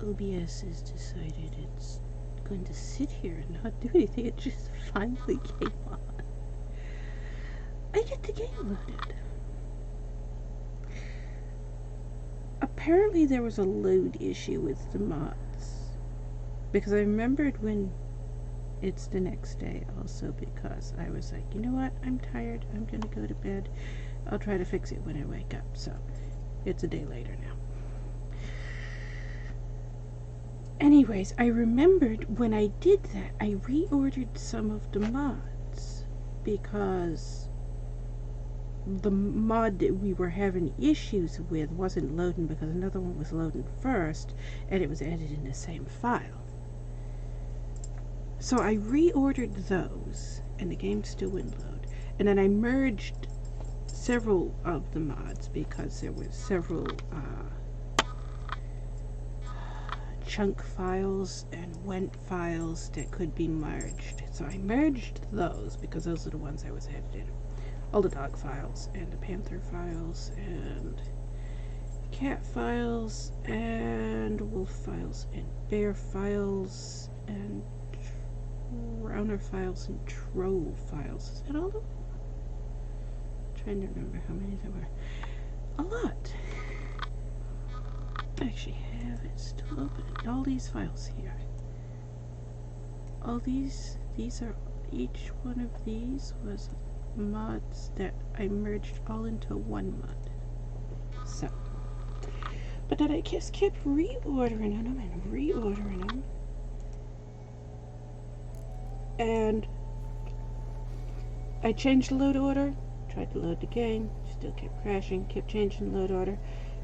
OBS has decided it's going to sit here and not do anything. It just finally came on. I get the game loaded. Apparently there was a load issue with the mods, because I remembered when it's the next day also, because I was like, you know what, I'm tired, I'm gonna go to bed, I'll try to fix it when I wake up. So it's a day later now. Anyways, I remembered when I did that, I reordered some of the mods because the mod that we were having issues with wasn't loading because another one was loading first, and it was added in the same file. So I reordered those, and the game still wouldn't load. And then I merged several of the mods because there were several chunk files and went files that could be merged. So I merged those because those are the ones I was added in. All the dog files and the panther files and cat files and wolf files and bear files and Browner files and Trove files. Is that all of them? I'm trying to remember how many there were. A lot. I actually have it still open. All these files here. All these are, each one of these was mods that I merged all into one mod. So, but then I just kept reordering them and reordering them. And I changed the load order, tried to load the game, still kept crashing, kept changing the load order,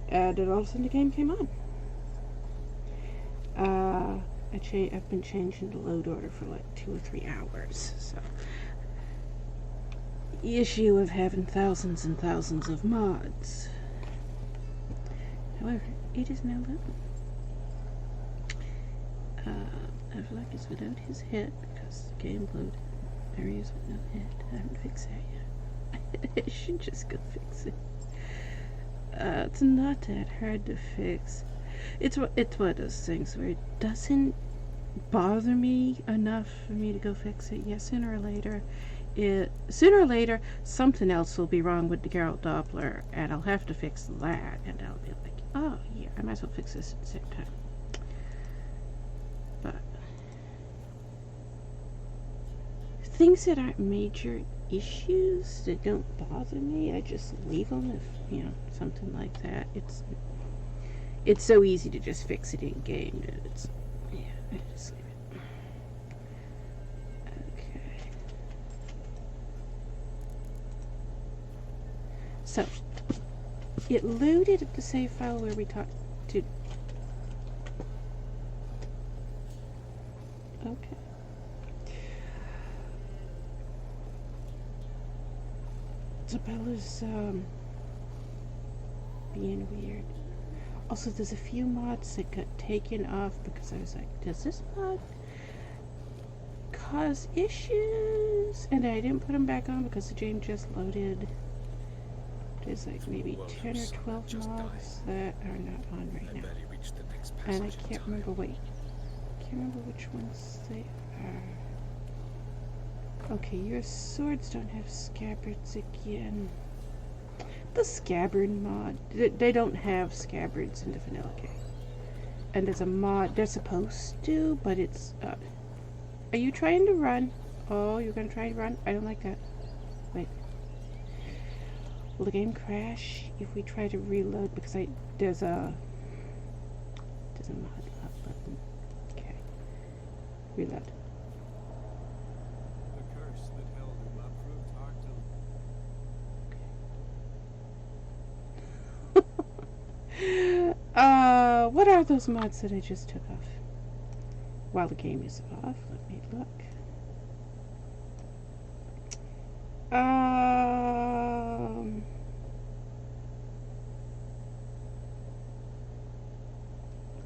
and then all of a sudden the game came on. I've been changing the load order for like 2 or 3 hours, so the issue of having thousands and thousands of mods. However, it is now done. Avallac'h is without his head because the game loaded. There he is with no head. I haven't fixed that yet. I should just go fix it. It's not that hard to fix. It's one of those things where it doesn't bother me enough for me to go fix it. Yeah, sooner or later, something else will be wrong with the Geralt Doppler, and I'll have to fix that, and I'll be like, oh yeah, I might as well fix this at the same time. But things that aren't major issues that don't bother me, I just leave them. If something like that, it's so easy to just fix it in game that I just leave it. Okay. So it loaded the save file where we talked to. Okay. Isabella's being weird. Also, there's a few mods that got taken off because I was like, does this mod cause issues? And I didn't put them back on because the game just loaded. There's like maybe 10 or 12 mods that are not on right now. And I can't remember which ones they are. Okay, your swords don't have scabbards again. The scabbard mod. They don't have scabbards in the vanilla game. And there's a mod, they're supposed to, but it's, are you trying to run? Oh, you're gonna try to run? I don't like that. Wait. Will the game crash if we try to reload? Because there's a mod up button. Okay. Reload. What are those mods that I just took off? While the game is off, let me look.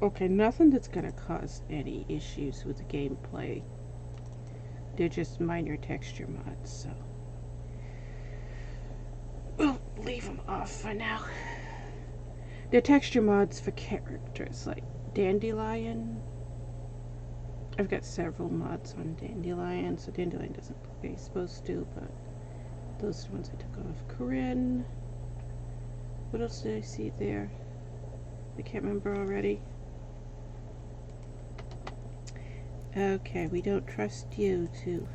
Okay, nothing that's gonna cause any issues with the gameplay. They're just minor texture mods, so we'll leave them off for now. They're texture mods for characters, like Dandelion. I've got several mods on Dandelion, so Dandelion doesn't look like it's supposed to, but those are the ones I took off. Corinne. What else did I see there? I can't remember already. Okay, we don't trust you to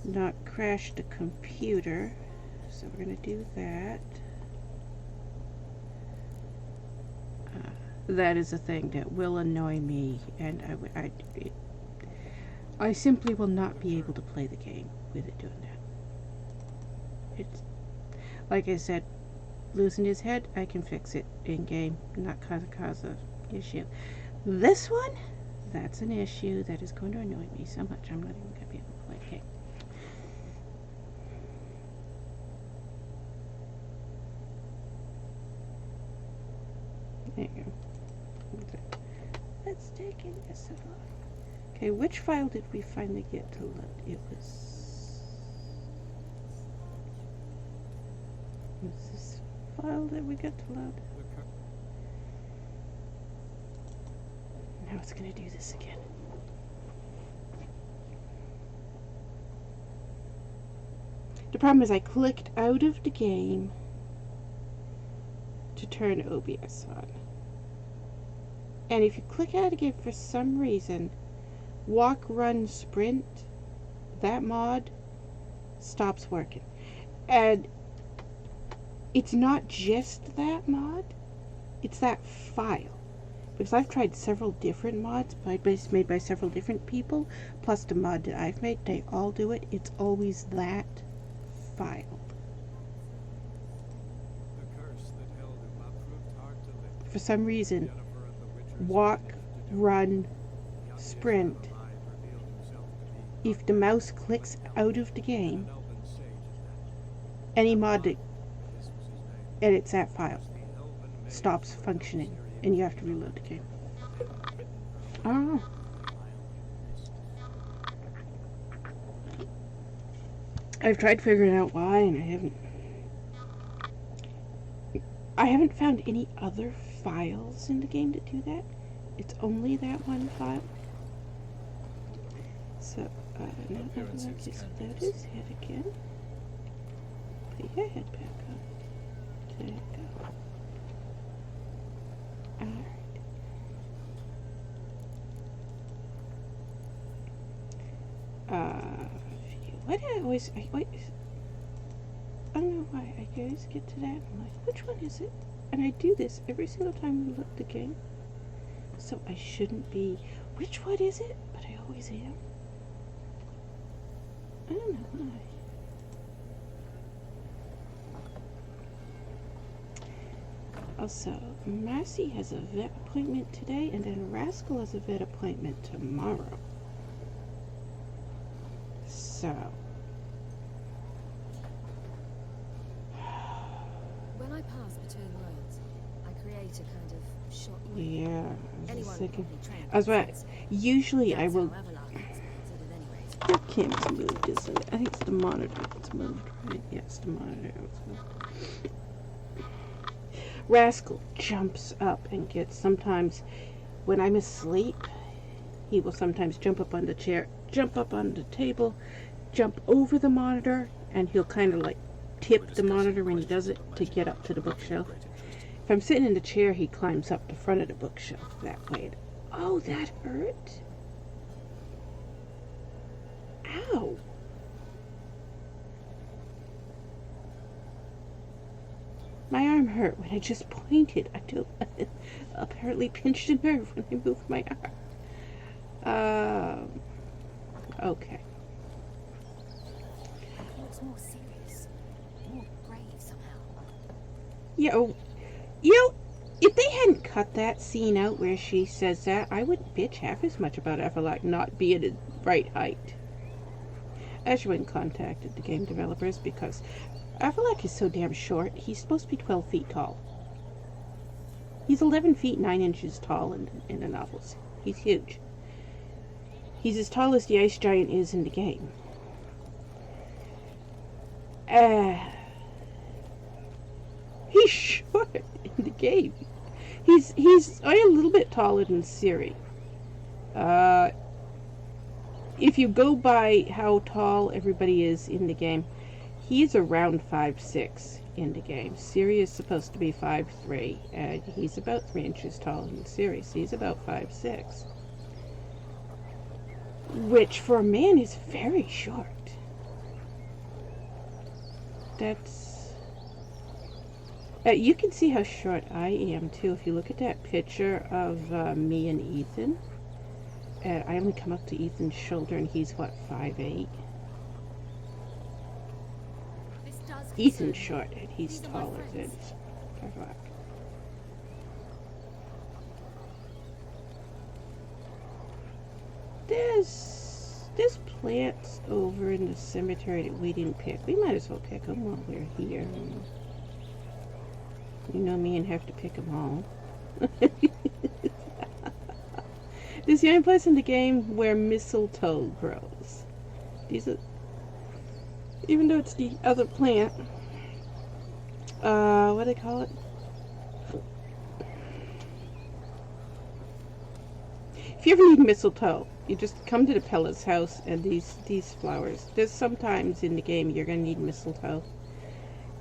not crash the computer, so we're going to do that. That is a thing that will annoy me, and I simply will not be able to play the game with it doing that. It's, like I said, losing his head, I can fix it in game, not cause an issue. This one, that's an issue that is going to annoy me so much I'm not even going to be able to play the game. There you go. Let's take an Avallac'h. Okay, which file did we finally get to load? It was this file that we got to load? Now it's going to do this again. The problem is I clicked out of the game to turn OBS on. And if you click out again for some reason, walk, run, sprint, that mod stops working. And it's not just that mod, it's that file. Because I've tried several different mods made by several different people, plus the mod that I've made, they all do it. It's always that file. For some reason, walk, run, sprint, if the mouse clicks out of the game, any mod that edits that file stops functioning and you have to reload the game. I don't know. I've tried figuring out why and I haven't found any other files in the game that do that. It's only that one file. So, now Avallac'h just load his head again. Put your head back on. There you go. Alright. Why do I always... I don't know why. I always get to that and I'm like, which one is it? And I do this every single time we load the game. So I shouldn't be, which one is it? But I always am. I don't know why. Also, Marcy has a vet appointment today, and then Rascal has a vet appointment tomorrow. So. When I pass between worlds, I create a kind of short. Yeah, I was just thinking. I was right. Usually I will. The camera's moved, isn't it? I think it's the monitor that's moved, right? Yeah, it's the monitor that's moved. Rascal jumps up and gets, sometimes when I'm asleep, he will sometimes jump up on the chair, jump up on the table, jump over the monitor, and he'll kind of like tip the monitor when he does it to get up to the bookshelf. If I'm sitting in the chair, he climbs up the front of the bookshelf that way. Oh, that hurt. Ow. My arm hurt when I just pointed. I apparently pinched a nerve when I moved my arm. Okay. It looks more serious, more brave somehow. You know, if they hadn't cut that scene out where she says that, I wouldn't bitch half as much about Avallac'h not being the right height. I actually went and contacted the game developers because Avallac'h is so damn short. He's supposed to be 12 feet tall. He's 11 feet 9 inches tall in the novels. He's huge. He's as tall as the ice giant is in the game. He's short in the game. He's only a little bit taller than Siri. If you go by how tall everybody is in the game, he's around 5'6" in the game. Siri is supposed to be 5'3", and he's about 3 inches taller than Siri, so he's about 5'6", which for a man is very short. That's... you can see how short I am too if you look at that picture of me and Ethan. And I only come up to Ethan's shoulder, and he's what, 5'8"? Ethan's short, and he's taller than Avallac'h. There's plants over in the cemetery that we didn't pick. We might as well pick them while we're here. You know me and have to pick them all. This is the only place in the game where mistletoe grows. These are, even though it's the other plant, what do they call it? If you ever need mistletoe, you just come to the Pella's house, and these flowers. There's sometimes in the game you're gonna need mistletoe,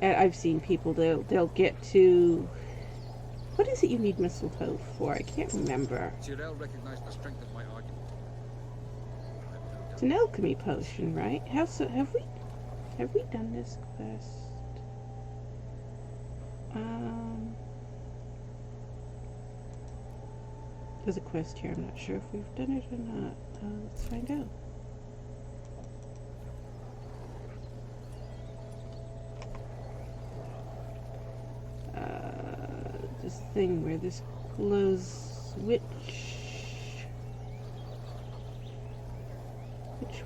and I've seen people they'll get to. What is it you need mistletoe for? I can't remember. Recognized the strength of my argument. It's an alchemy potion, right? How so? Have we done this quest? There's a quest here. I'm not sure if we've done it or not. Let's find out. This thing where this glows which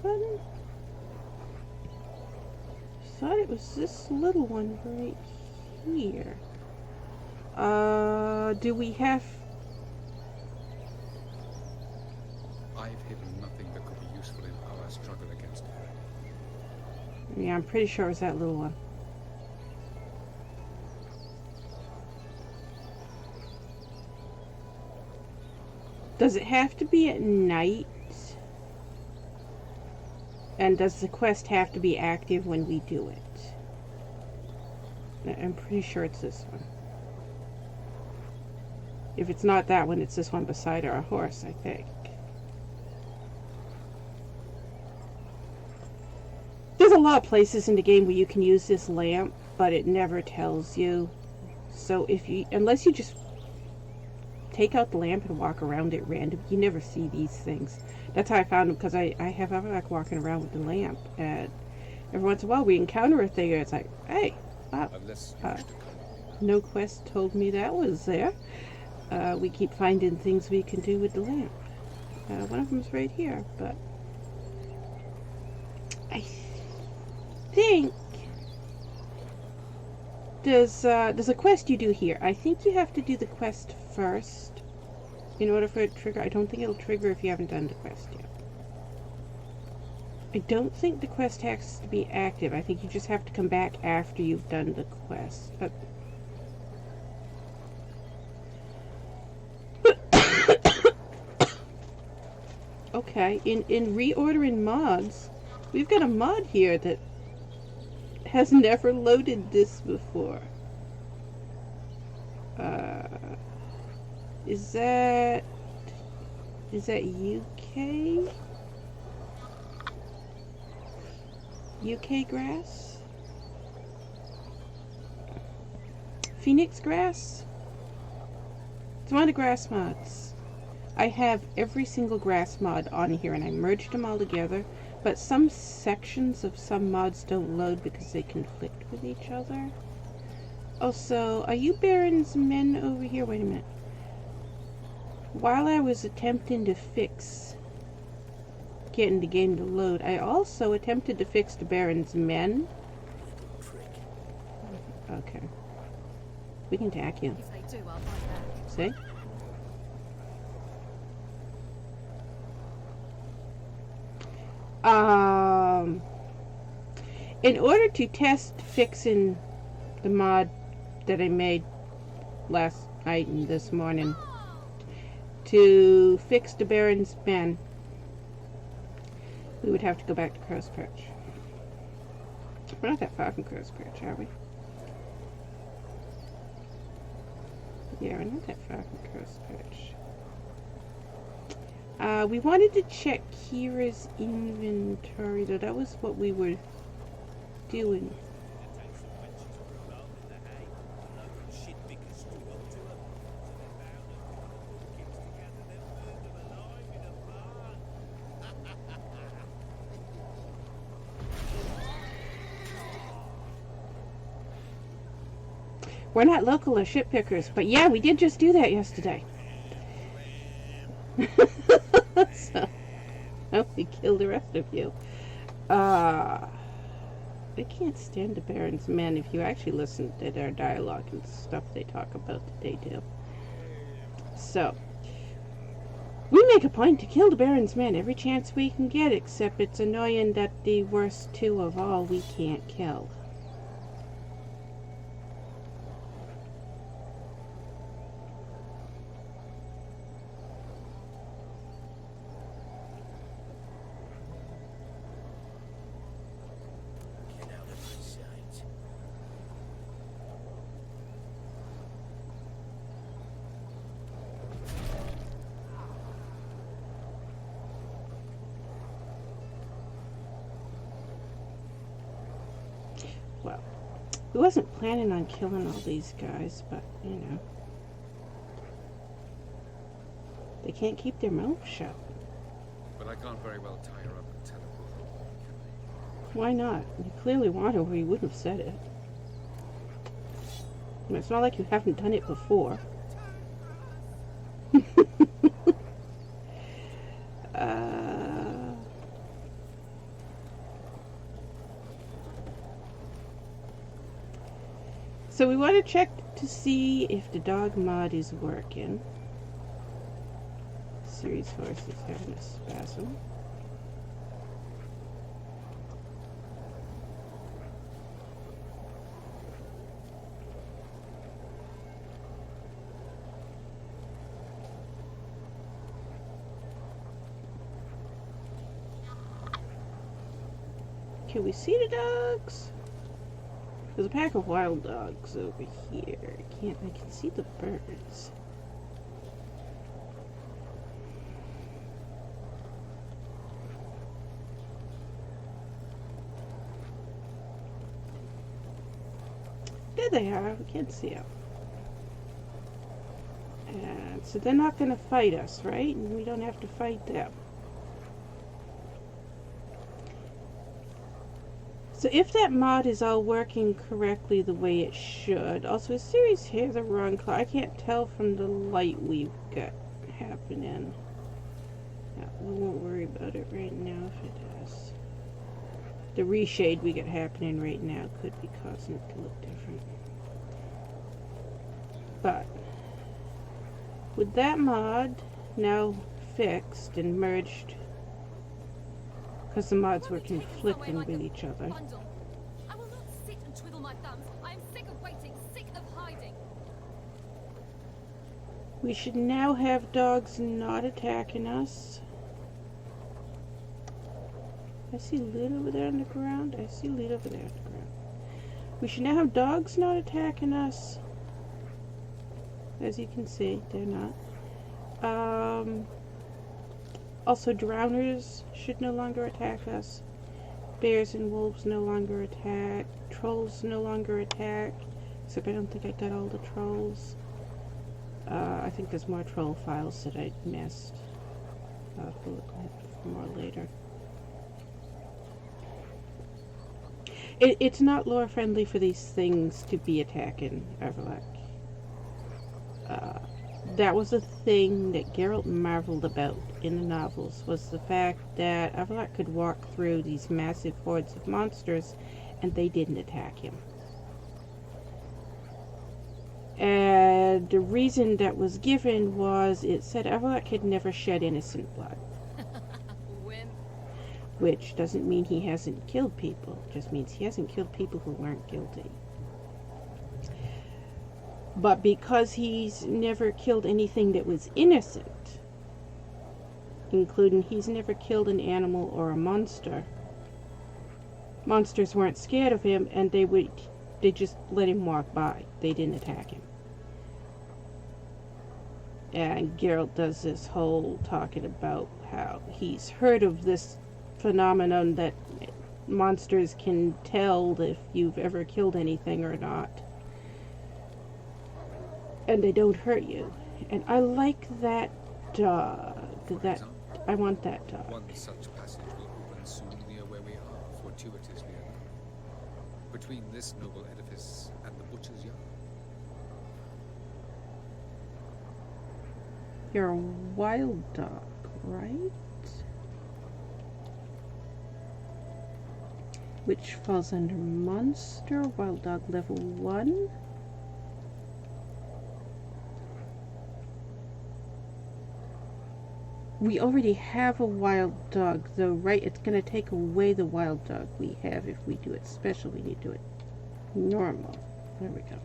one? I thought it was this little one right here. Do we have... I've hidden nothing that could be useful in our struggle against her. Yeah, I'm pretty sure it was that little one. Does it have to be at night? And does the quest have to be active when we do it? I'm pretty sure it's this one. If it's not that one, it's this one beside our horse, I think. There's a lot of places in the game where you can use this lamp, but it never tells you. So unless you just take out the lamp and walk around it random, you never see these things. That's how I found them, because I have Avallac'h walking around with the lamp, and every once in a while we encounter a thing and it's like, hey, no quest told me that was there. We keep finding things we can do with the lamp. One of them's right here, but I think there's a quest you do here. I think you have to do the quest first in order for it to trigger. I don't think it'll trigger if you haven't done the quest yet. I don't think the quest has to be active. I think you just have to come back after you've done the quest. Okay, in reordering mods, we've got a mod here that has never loaded this before. Is that UK? UK grass? Phoenix grass? It's one of the grass mods. I have every single grass mod on here, and I merged them all together, but some sections of some mods don't load because they conflict with each other. Also, are you Baron's men over here? Wait a minute. While I was attempting to fix getting the game to load, I also attempted to fix the Baron's men. Okay. We can attack you. If they do, I'll fight back. See? In order to test fixing the mod that I made last item this morning to fix the Baron's men. We would have to go back to Crow's Perch. We're not that far from Crow's Perch, are we? Yeah, we're not that far from Crow's Perch. We wanted to check Kira's inventory, though. That was what we were doing. We're not local or ship pickers, but yeah, we did just do that yesterday. So, hope we kill the rest of you. I can't stand the Baron's men. If you actually listen to their dialogue and stuff they talk about that they do. So, we make a point to kill the Baron's men every chance we can get, except it's annoying that the worst two of all we can't kill. Well, we wasn't planning on killing all these guys, but, you know. They can't keep their mouths shut. But I can't very well tie her up and tell her who, can I? Why not? You clearly want to, or you wouldn't have said it. I mean, it's not like you haven't done it before. So we want to check to see if the dog mod is working. Series horse is having a spasm. Can we see the dogs? There's a pack of wild dogs over here. I can see the birds. There they are. We can't see them. And so they're not going to fight us, right? And we don't have to fight them. So if that mod is all working correctly the way it should, also his series has the wrong color. I can't tell from the light we've got happening. Yeah, we won't worry about it right now if it does. The reshade we got happening right now could be causing it to look different. But with that mod now fixed and merged, because the mods were conflicting with each other. I will not sit and twiddle my thumbs. I am sick of waiting, sick of hiding. We should now have dogs not attacking us. I see Lid over there on the ground. I see Lid over there on the ground. We should now have dogs not attacking us. As you can see, they're not. Also, drowners should no longer attack us. Bears and wolves no longer attack. Trolls no longer attack. Except I don't think I got all the trolls. I think there's more troll files that I missed. I'll have to look for more later. It's not lore friendly for these things to be attacking Avallac'h. That was a thing that Geralt marveled about in the novels, was the fact that Avallac'h could walk through these massive hordes of monsters and they didn't attack him. And the reason that was given was it said Avallac'h had never shed innocent blood. Which doesn't mean he hasn't killed people, it just means he hasn't killed people who weren't guilty. But because he's never killed anything that was innocent, including he's never killed an animal or a monster, monsters weren't scared of him, and they just let him walk by. They didn't attack him. And Geralt does this whole talking about how he's heard of this phenomenon that monsters can tell if you've ever killed anything or not. And they don't hurt you. And I like that dog. I want that dog. One such passage will open soon near where we are, fortuitously enough. Between this noble edifice and the butcher's yard. You're a wild dog, right? Which falls under monster, wild dog level 1. We already have a wild dog, though, right? It's going to take away the wild dog we have if we do it special. We need to do it normal. There we go.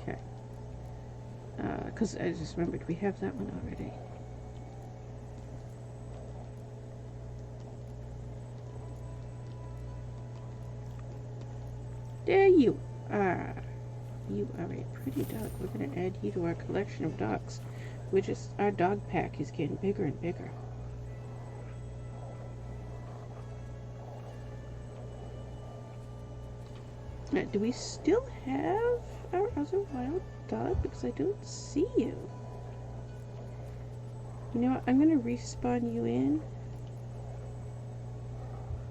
Okay. Because I just remembered we have that one already. There you are. You are a pretty dog. We're going to add you to our collection of dogs. Our dog pack is getting bigger and bigger. Now, do we still have our other wild dog? Because I don't see you. You know what? I'm going to respawn you in.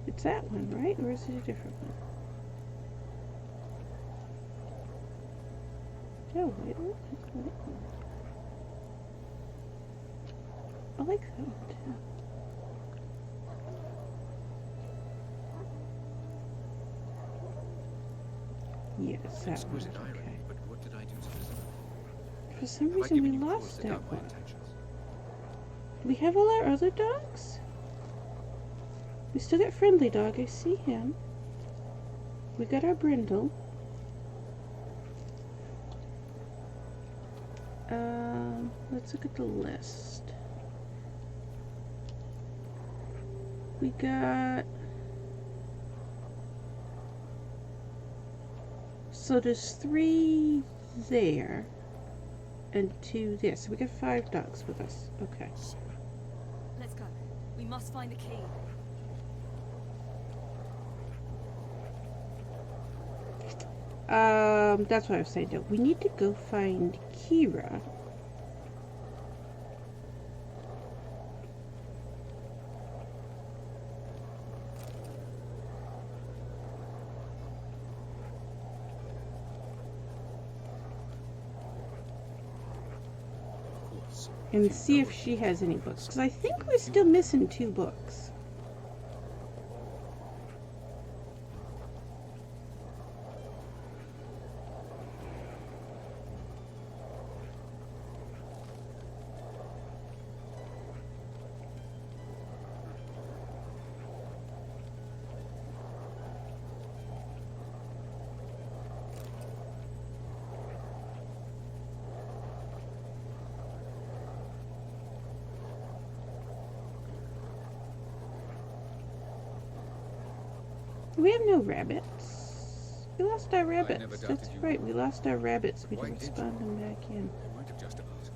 It's that one, right? Or is it a different one? Oh, wait. I like that one too. Yes, that one. Exquisite Okay. irony, but what did I do to deserve it? For some Have I reason, we given you cause lost to that doubt my one. intentions? Do we have all our other dogs? We still got Friendly Dog. I see him. We got our Brindle. Let's look at the list. We got... So there's 3 there and 2 there. So we got 5 dogs with us. Okay. Let's go. We must find the key. That's what I was saying though. We need to go find Kira. And see if she has any books. Because I think we're still missing 2 books. We have no rabbits. We lost our rabbits. That's right, we lost our rabbits. We didn't spawn them back in. I might have just asked.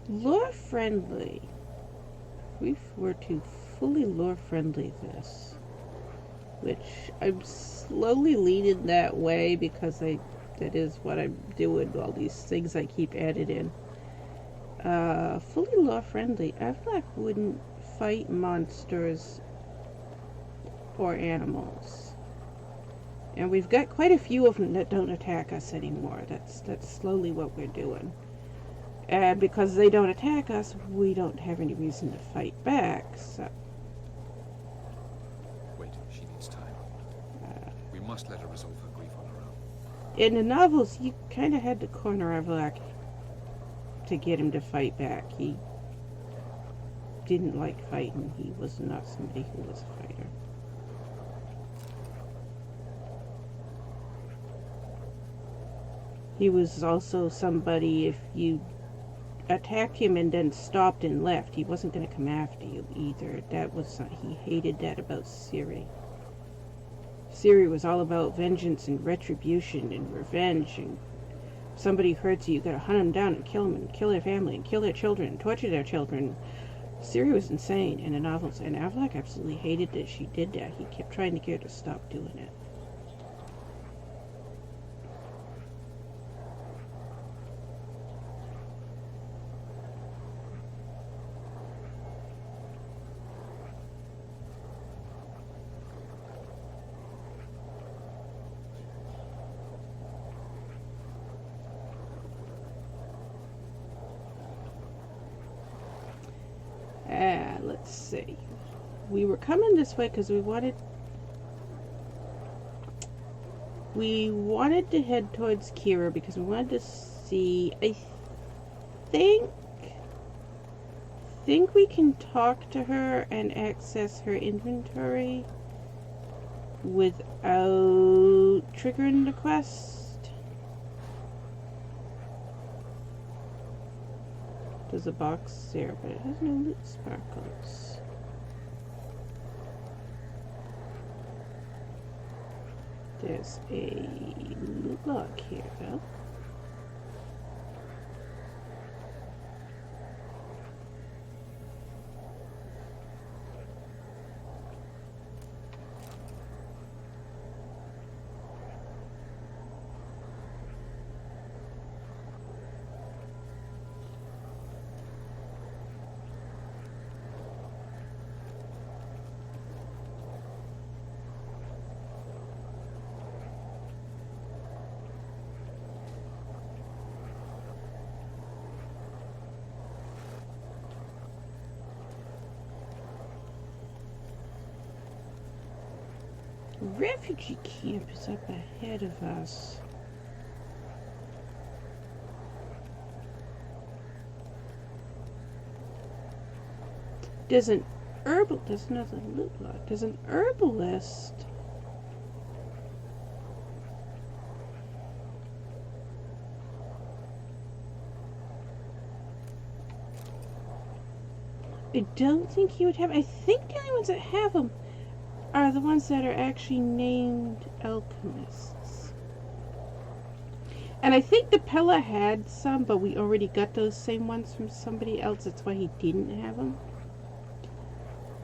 Lore friendly. If we were to fully lore friendly this, which I'm slowly leaning that way because that is what I'm doing. All these things I keep added in. Fully law friendly. Avallac'h wouldn't fight monsters or animals. And we've got quite a few of them that don't attack us anymore. That's slowly what we're doing. And because they don't attack us, we don't have any reason to fight back, so... Wait, she needs time. We must let her resolve her grief on her own. In the novels, you kind of had to corner Avallac'h to get him to fight back. He didn't like fighting. He was not somebody who was a fighter. He was also somebody, if you attacked him and then stopped and left, he wasn't going to come after you either. He hated that about Ciri. Ciri was all about vengeance and retribution and revenge, and if somebody hurts you, you gotta hunt them down and kill their family and kill their children and torture their children. Ciri was insane in the novels, and Avallac'h absolutely hated that she did that. He kept trying to get her to stop doing it. Let's see. We were coming this way because we wanted to head towards Kira because we wanted to see. I think we can talk to her and access her inventory without triggering the quest. There's a box there, but it has no loot sparkles. There's a loot log here, though. Refugee camp is up ahead of us. There's another loot log. There's an herbalist. I don't think he would have. I think the only ones that have them are the ones that are actually named alchemists. And I think the Pella had some, but we already got those same ones from somebody else. That's why he didn't have them.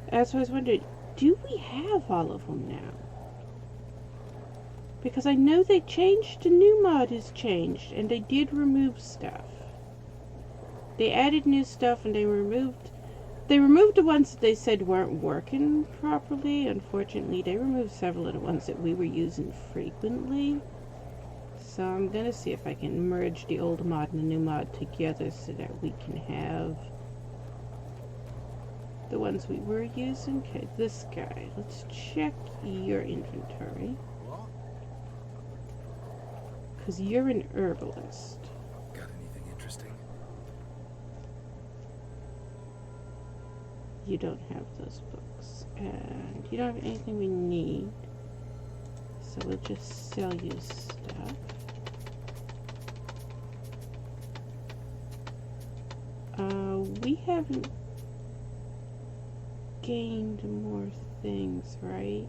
That's why I was wondering, do we have all of them now? Because I know they changed, the new mod has changed, and they did remove stuff. They added new stuff and they removed the ones that they said weren't working properly. Unfortunately, they removed several of the ones that we were using frequently. So I'm going to see if I can merge the old mod and the new mod together so that we can have the ones we were using. Okay, this guy. Let's check your inventory. Because you're an herbalist. Got anything interesting? You don't have those books. And you don't have anything we need. So we'll just sell you stuff. We haven't gained more things, right?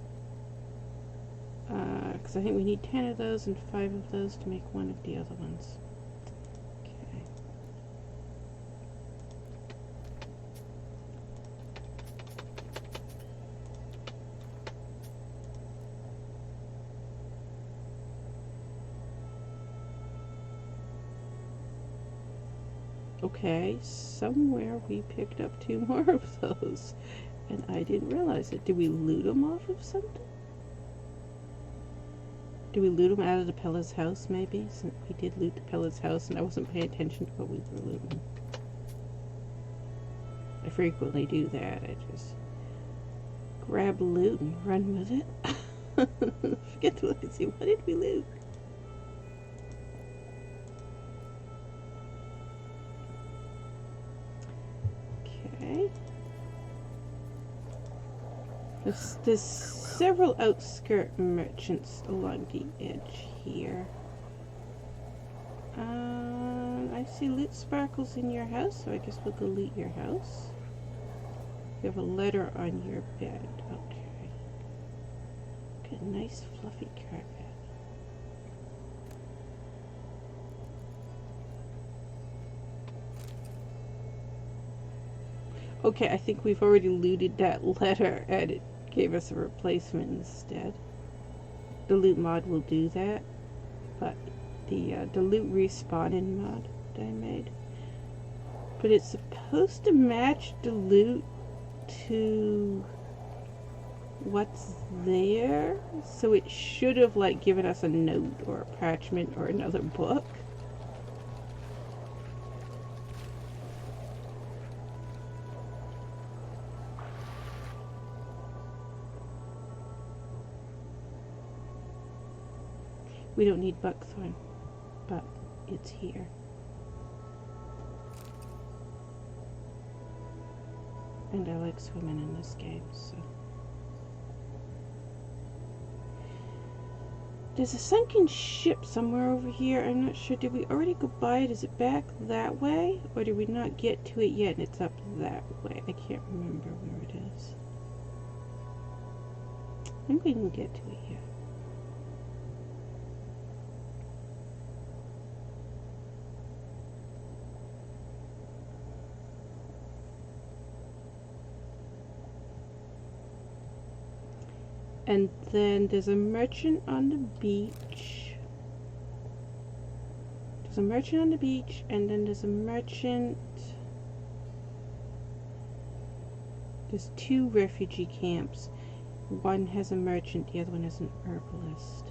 Because I think we need 10 of those and 5 of those to make one of the other ones. Okay. Okay, somewhere we picked up 2 more of those, and I didn't realize it. Did we loot them off of something? Did we loot them out of the Pella's house, maybe? Since we did loot the Pella's house, and I wasn't paying attention to what we were looting. I frequently do that. I just grab loot and run with it. Forget to look and see, what did we loot? Okay. There's several outskirt merchants along the edge here. I see loot sparkles in your house, so I guess we'll go loot your house. You have a letter on your bed. Okay. Got a nice fluffy carpet. Okay, I think we've already looted that letter and it gave us a replacement instead. The loot mod will do that, but the loot respawning mod that I made. But it's supposed to match the loot to what's there, so it should have like given us a note or a parchment or another book. We don't need buckthorn, but it's here. And I like swimming in this game, so. There's a sunken ship somewhere over here. I'm not sure. Did we already go by it? Is it back that way? Or did we not get to it yet and it's up that way? I can't remember where it is. I think we didn't get to it yet. And then there's a merchant on the beach. There's a merchant on the beach, and then there's a merchant. There's 2 refugee camps. One has a merchant, the other one has an herbalist.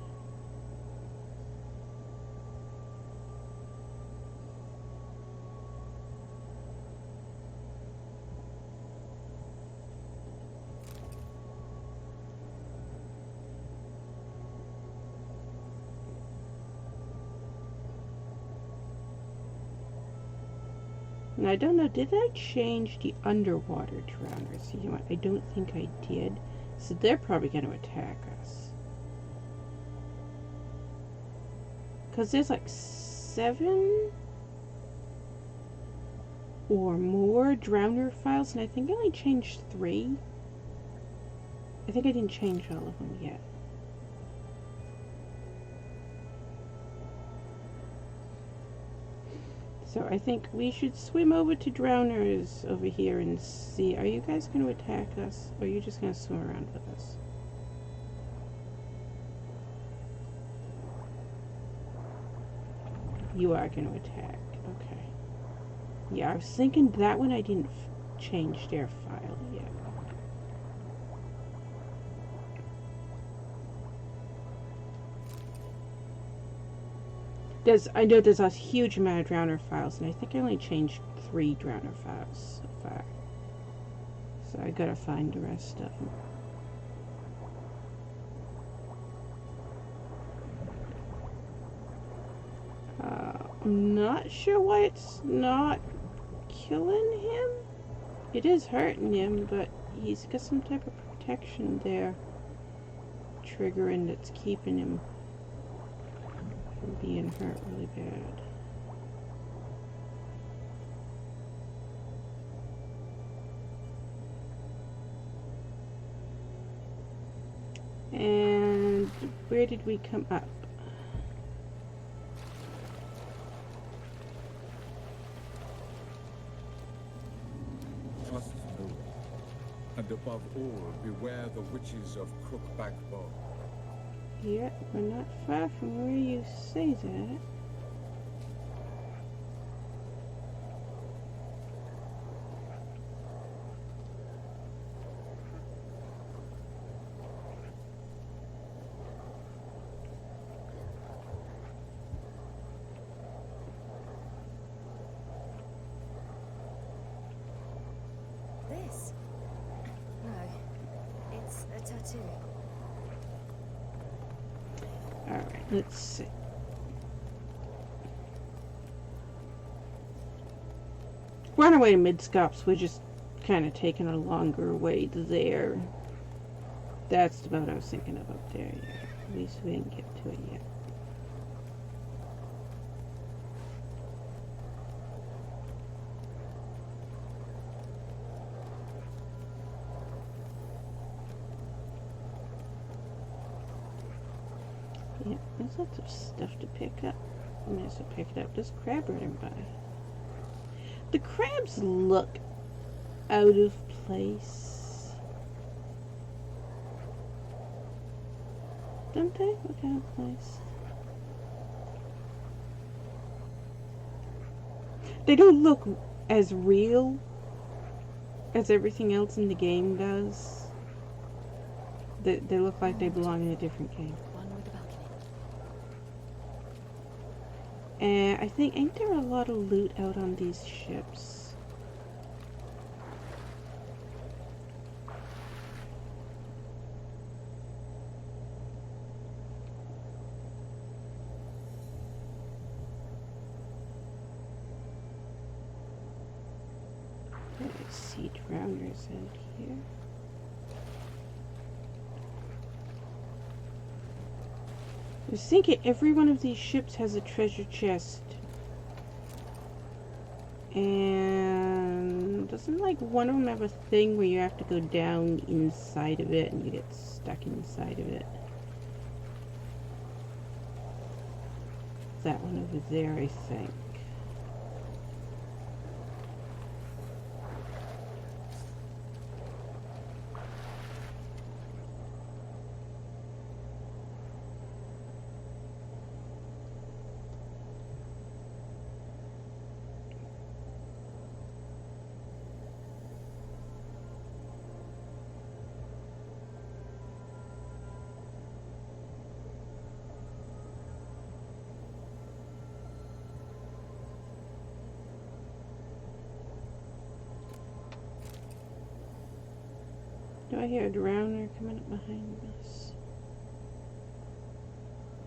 And I don't know, did I change the underwater drowners? You know what, I don't think I did. So they're probably going to attack us. Because there's like 7 or more drowner files, and I think I only changed 3. I think I didn't change all of them yet. So I think we should swim over to drowners over here and see. Are you guys going to attack us? Or are you just going to swim around with us? You are going to attack. Okay. Yeah, I was thinking that one I didn't change their file yet. I know there's a huge amount of drowner files, and I think I only changed 3 drowner files so far. So I gotta find the rest of them. I'm not sure why it's not killing him. It is hurting him, but he's got some type of protection there triggering that's keeping him from being hurt really bad. And where did we come up? Trust no one, and above all, beware the witches of Crookback Bog. Yeah, we're not far from where you say that. Let's see. We're on our way to Midscops. We're just kind of taking a longer way there. That's the boat I was thinking of up there, yeah. At least we didn't get to it yet. Yeah, there's lots of stuff to pick up. I might as well pick it up. There's crab running by. The crabs look out of place. Don't they look out of place? They don't look as real as everything else in the game does. They look like they belong in a different game. And I think, ain't there a lot of loot out on these ships? I see drowners out here. I was thinking every one of these ships has a treasure chest. And doesn't like one of them have a thing where you have to go down inside of it and you get stuck inside of it? That one over there, I think. Do I hear a drowner coming up behind us?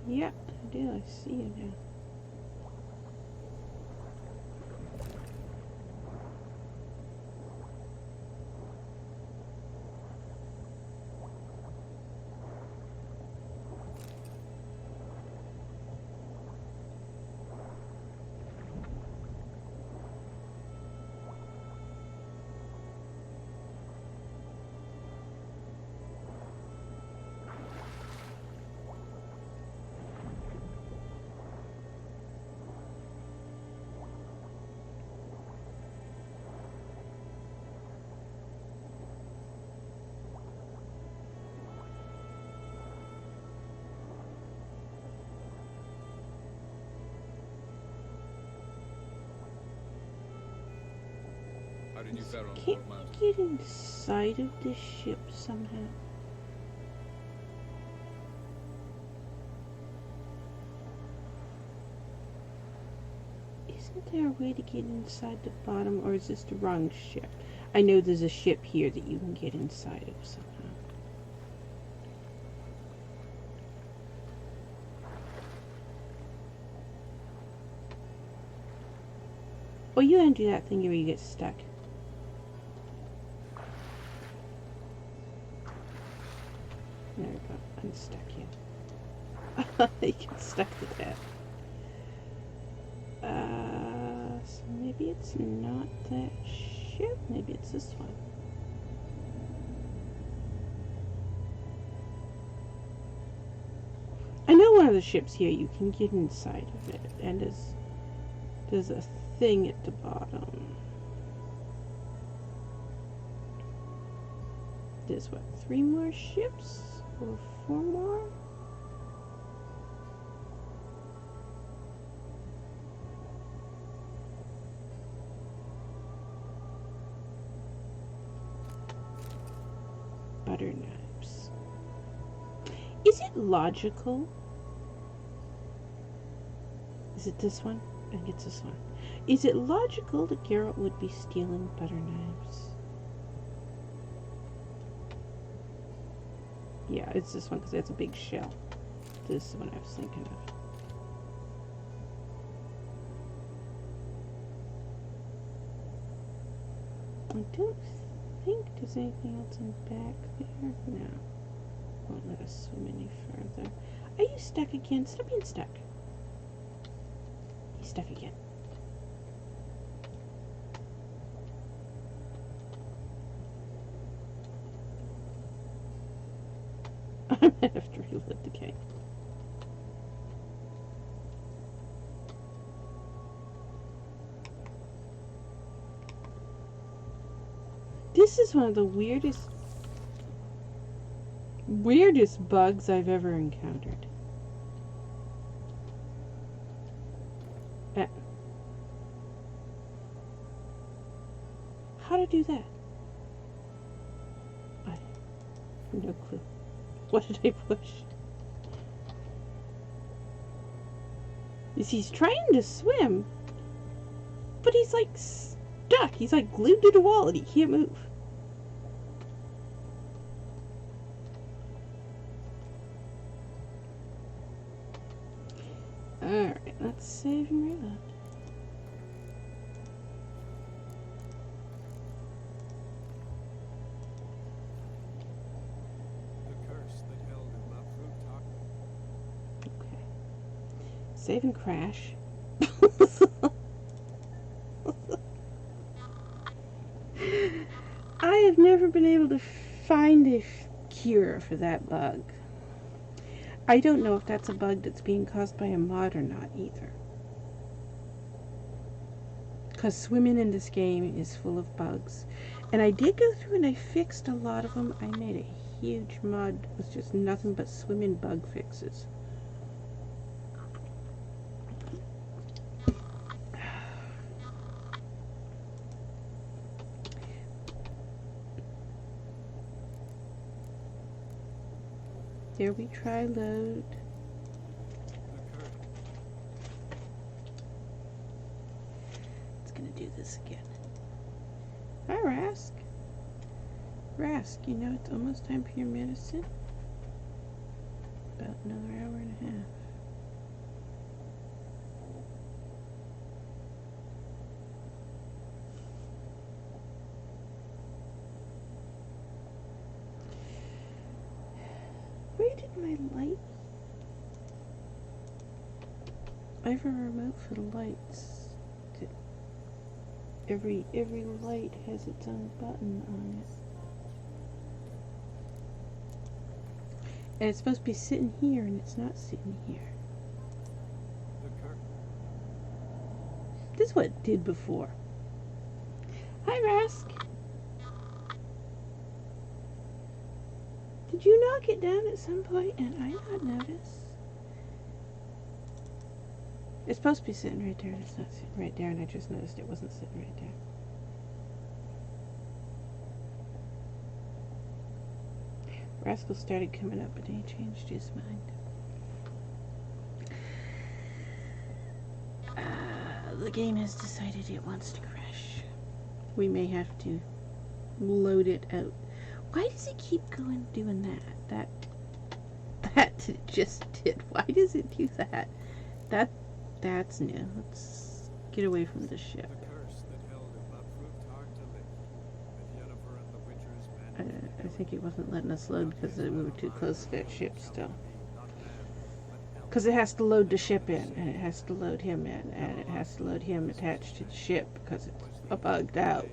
Yeah, I do. I see you now. How did you fare on Can't board, man? we get inside of this ship somehow? Isn't there a way to get inside the bottom, or is this the wrong ship? I know there's a ship here that you can get inside of somehow. Oh, you undo that thing where you get stuck. There we go. Unstuck you. You get stuck to that. So maybe it's not that ship. Maybe it's this one. I know one of the ships here, you can get inside of it, and there's a thing at the bottom. There's what, 3 more ships? Or 4 more? Butter knives. Is it logical? Is it this one? I think it's this one. Is it logical that Geralt would be stealing butter knives? Yeah, it's this one because it's a big shell. This is what I was thinking of. I don't think there's anything else in back there. No. Won't let us swim any further. Are you stuck again? Stop being stuck. He's stuck again. I might have to reload the game. This is one of the weirdest bugs I've ever encountered. How to do that? I have no clue. What did I push? He's trying to swim, but he's like stuck. He's like glued to the wall and he can't move. Alright, let's save and reload. Save and crash. I have never been able to find a cure for that bug. I don't know if that's a bug that's being caused by a mod or not either. Because swimming in this game is full of bugs. And I did go through and I fixed a lot of them. I made a huge mod with just nothing but swimming bug fixes. There we try load. It's gonna do this again. Hi, Rask. Rask, you know it's almost time for your medicine. About another hour and a half. Where did my light? I have a remote for the lights. Every light has its own button on it. And it's supposed to be sitting here, and it's not sitting here. This is what it did before. Hi, Rask. Did you knock it down at some point and I not notice? It's supposed to be sitting right there, and it's not sitting right there, and I just noticed it wasn't sitting right there. Rascal started coming up, but he changed his mind. The game has decided it wants to crash. We may have to load it out. Why does it keep doing that? That it just did. Why does it do that? That's new. Let's get away from the ship. I think it wasn't letting us load because we were too close to that ship still. Because it has to load the ship in, and it has to load him in, and it has to load him attached to the ship because it's bugged out.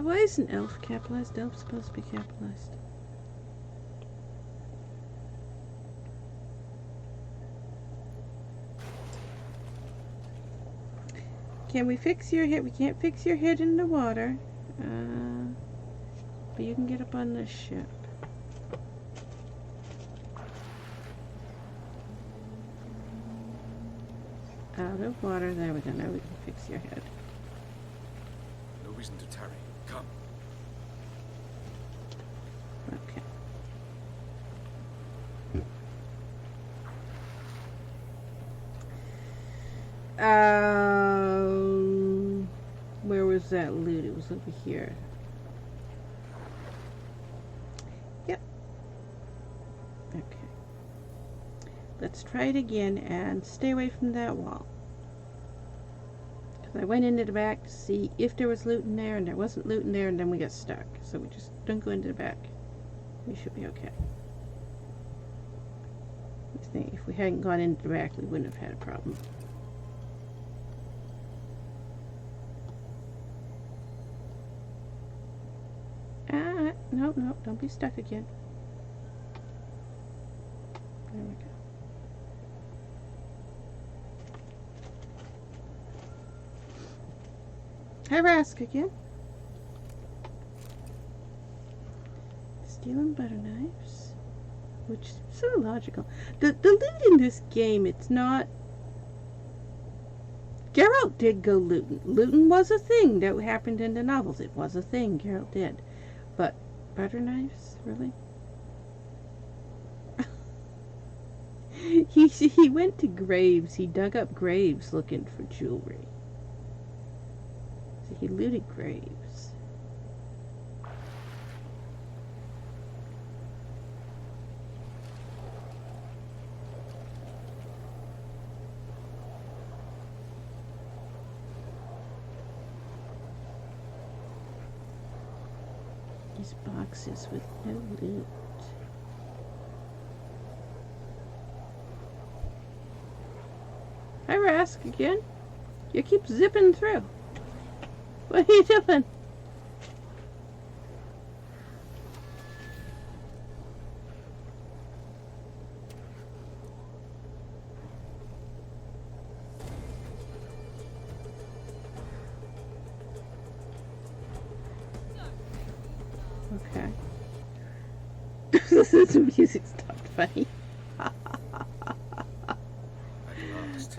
Why isn't elf capitalized? Elf's supposed to be capitalized. Can we fix your head? We can't fix your head in the water. But you can get up on this ship. Out of water. There we go. Now we can fix your head. No reason to tarry. Come. Okay. Where was that loot? It was over here. let's try it again and stay away from that wall. Because I went into the back to see if there was loot in there, and there wasn't loot in there, and then we got stuck. So we just don't go into the back. We should be okay. I think if we hadn't gone into the back, we wouldn't have had a problem. Ah, no, no, don't be stuck again. There we go. Avallac'h again. Stealing butter knives, which is so logical. The loot in this game, it's not. Geralt did go looting. Looting was a thing that happened in the novels. It was a thing Geralt did. But butter knives, really? He went to graves. He dug up graves looking for jewelry. So he looted graves. These boxes with no loot. Avallac'h again. You keep zipping through. What are you doing? Okay. The music stopped funny.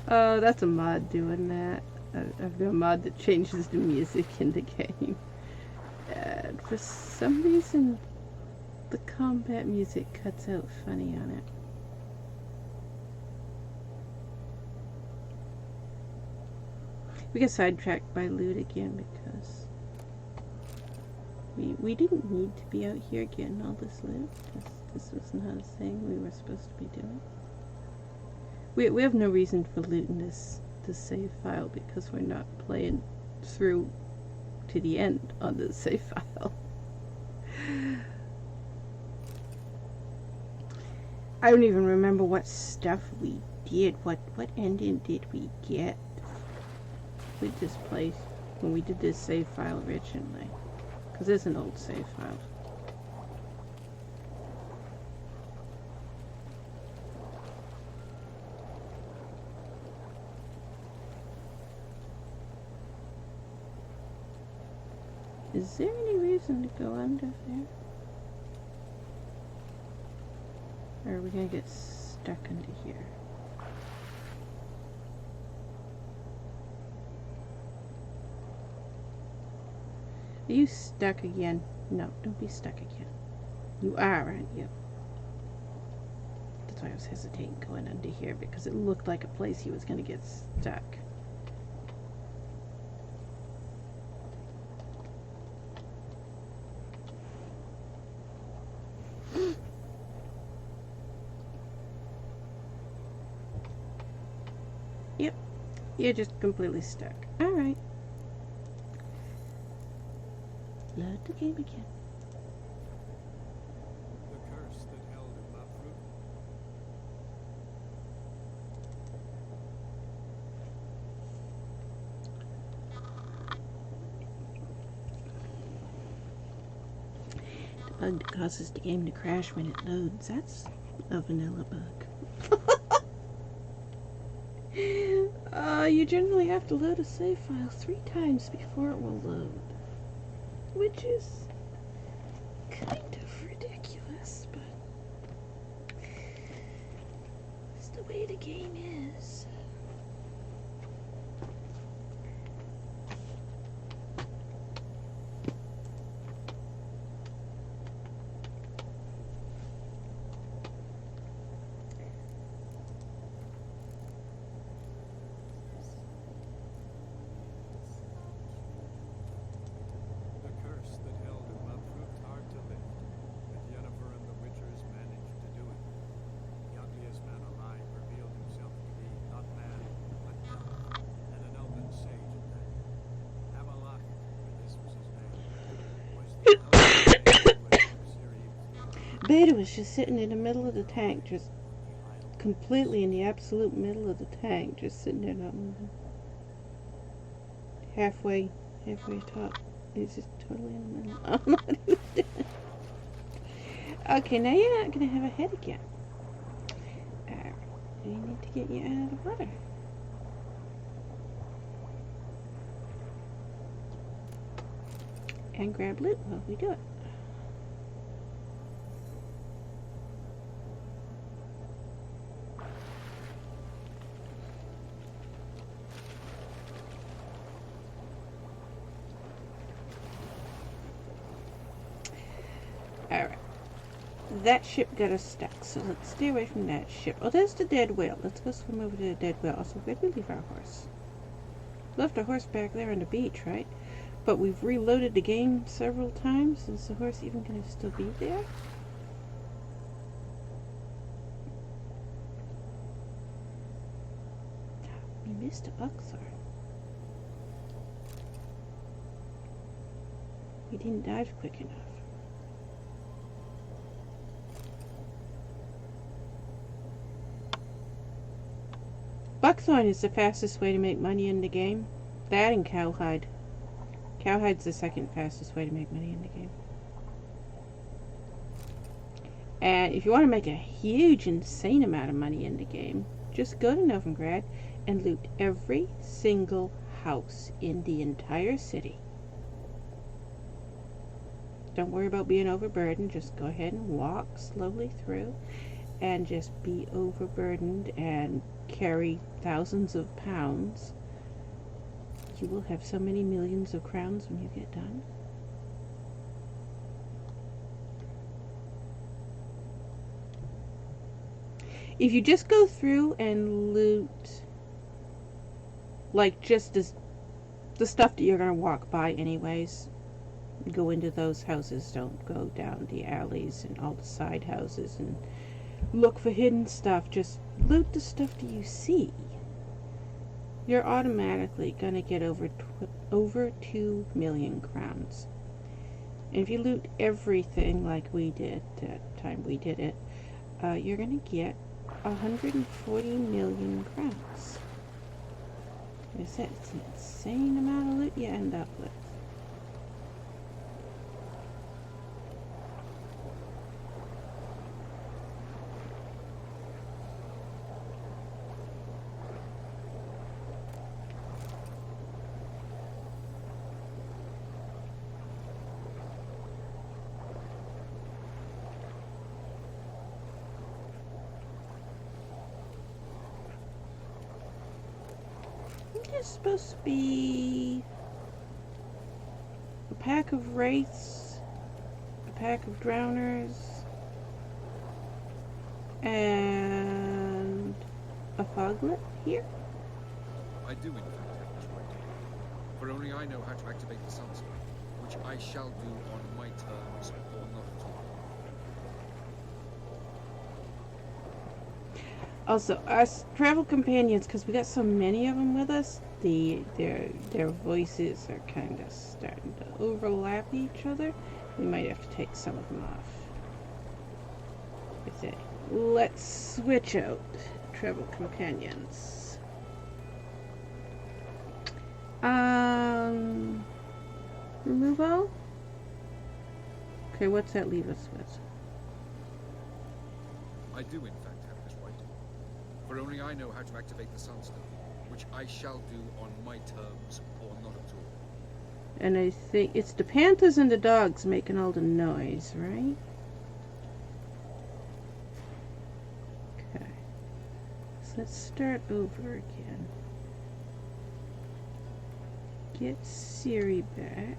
Oh, that's a mod doing that. I've got a mod that changes the music in the game. And for some reason, the combat music cuts out funny on it. We get sidetracked by loot again because we didn't need to be out here getting all this loot. This was not a thing we were supposed to be doing. We have no reason for looting this save file because we're not playing through to the end on the save file. I don't even remember what stuff we did. What ending did we get with this place when we did this save file originally? Because it's an old save file. Is there any reason to go under there? Or are we gonna get stuck under here? Are you stuck again? No, don't be stuck again. You are, aren't you? That's why I was hesitating going under here, because it looked like a place he was gonna get stuck. Yep, you're just completely stuck. Alright. Load the game again. The curse that held Avallac'h. The bug that causes the game to crash when it loads. That's a vanilla bug. You generally have to load a save file 3 times before it will load. Which is kind of ridiculous, but it's the way the game is. Alive Beta was just sitting in the middle of the tank, just completely in the absolute middle of the tank, just sitting there not moving. Halfway top. He's just totally in the middle. I don't know what he was doing. Okay, now you're not going to have a head again. Alright, we need to get you out of the water. And grab loot while we do it. Alright. That ship got us stuck, so let's stay away from that ship. Oh, there's the dead whale. Let's go swim over to the dead whale. Also, where did we leave our horse? Left our horse back there on the beach, right? But we've reloaded the game several times. Is the horse even going to still be there? We missed a buckthorn. We didn't dive quick enough. Buckthorn is the fastest way to make money in the game. That and cowhide. Cowhide's the second fastest way to make money in the game. And if you want to make a huge, insane amount of money in the game, just go to Novigrad and loot every single house in the entire city. Don't worry about being overburdened. Just go ahead and walk slowly through and just be overburdened and carry thousands of pounds. You will have so many millions of crowns when you get done. If you just go through and loot, like just the stuff that you're going to walk by anyways, go into those houses. Don't go down the alleys and all the side houses and look for hidden stuff. Just loot the stuff that you see. You're automatically going to get over 2 million crowns. And if you loot everything like we did that time we did it, you're going to get 140 million crowns. Like I said, it's an insane amount of loot you end up with. It's supposed to be a pack of wraiths, a pack of drowners, and a foglet here. I do, in fact, have this right. For only I know how to activate the sunscreen, which I shall do on my terms or not at all. Also, us travel companions, because we got so many of them with us, their voices are kind of starting to overlap each other. We might have to take some of them off. Okay, let's switch out travel companions. Remove all? Okay, what's that leave us with? I do, in fact, have this right. For only I know how to activate the sunstone, which I shall do on my terms or not at all. And I think it's the panthers and the dogs making all the noise, right? Okay. So let's start over again. Get Siri back.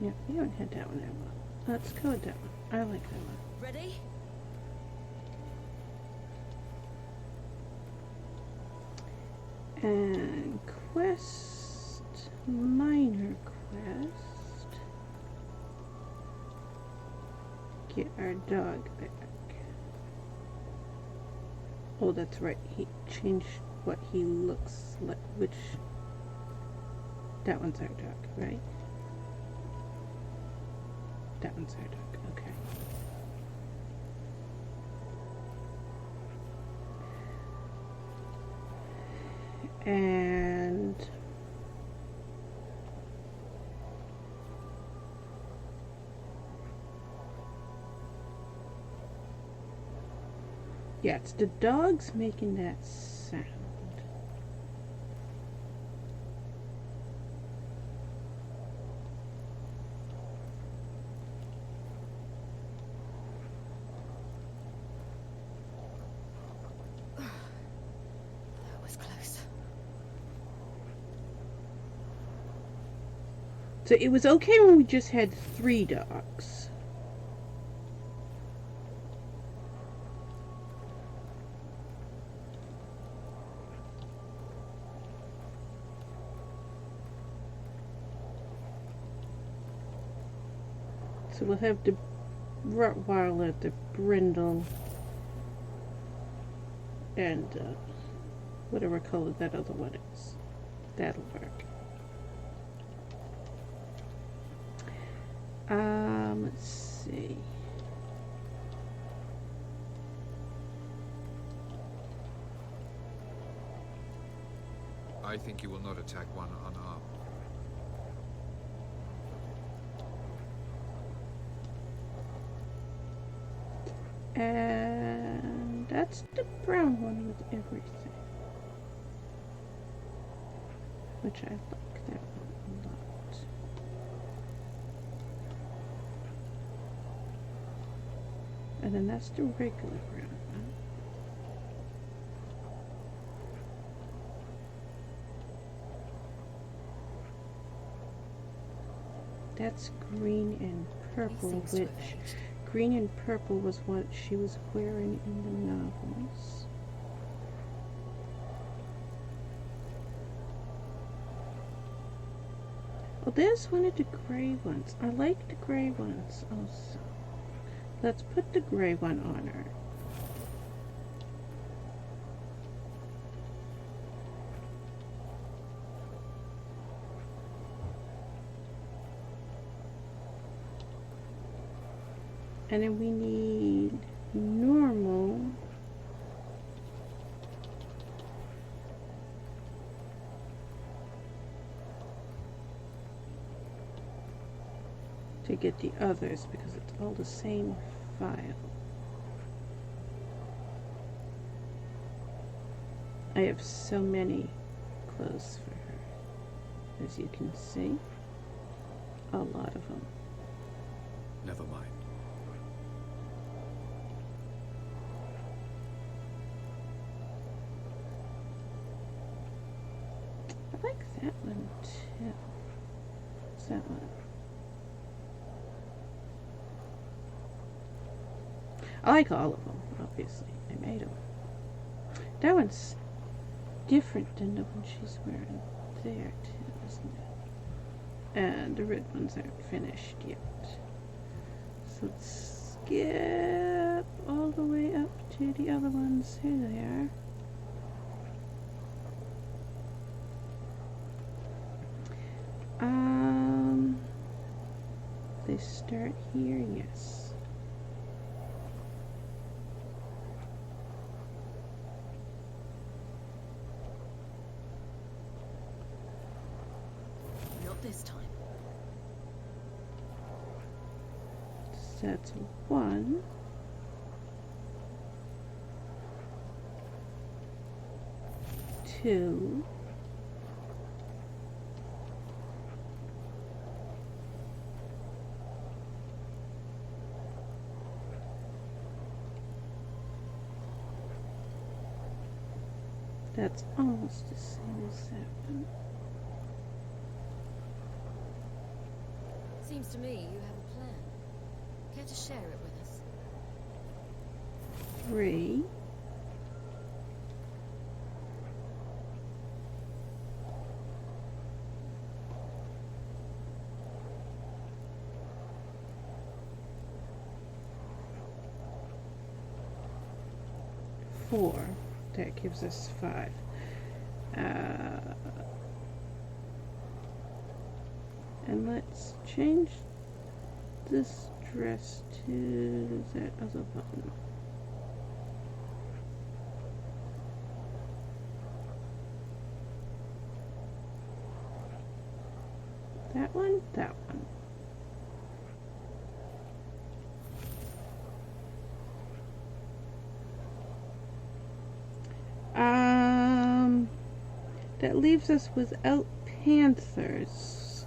Yeah, we haven't had that one that long. Let's go with that one. I like that one. Ready? And quest, minor quest. get our dog back. Oh, that's right. He changed what he looks like. Which... That one's our dog, right? That one's our dog. Okay. And... yeah, it's the dogs making that sound. That was close. So it was okay when we just had 3 dogs. So we'll have the Rottweiler, the Brindle, and whatever color that other one is. That'll work. Let's see. I think you will not attack one unarmed. And that's the brown one with everything. Which I like that one a lot. And then that's the regular brown one. That's green and purple, He seems to which... have aged. green and purple was what she was wearing in the novels. Oh, there's one of the gray ones. I like the gray ones also. Let's put the gray one on her. And then we need normal. To get the others because it's all the same file. I have so many clothes for her, as you can see. A lot of them. Never mind. I like that one too. What's that one? I like all of them, obviously. I made them. That one's different than the one she's wearing there too, isn't it? And the red ones aren't finished yet. So let's skip all the way up to the other ones. Here they are. They start here, yes. Not this time. So that's 1. 2. That's almost the same as that one. Seems to me you have a plan. Care to share it with us? 3. 4. That gives us 5. And let's change this dress to that other button. That one, that one. That leaves us without panthers.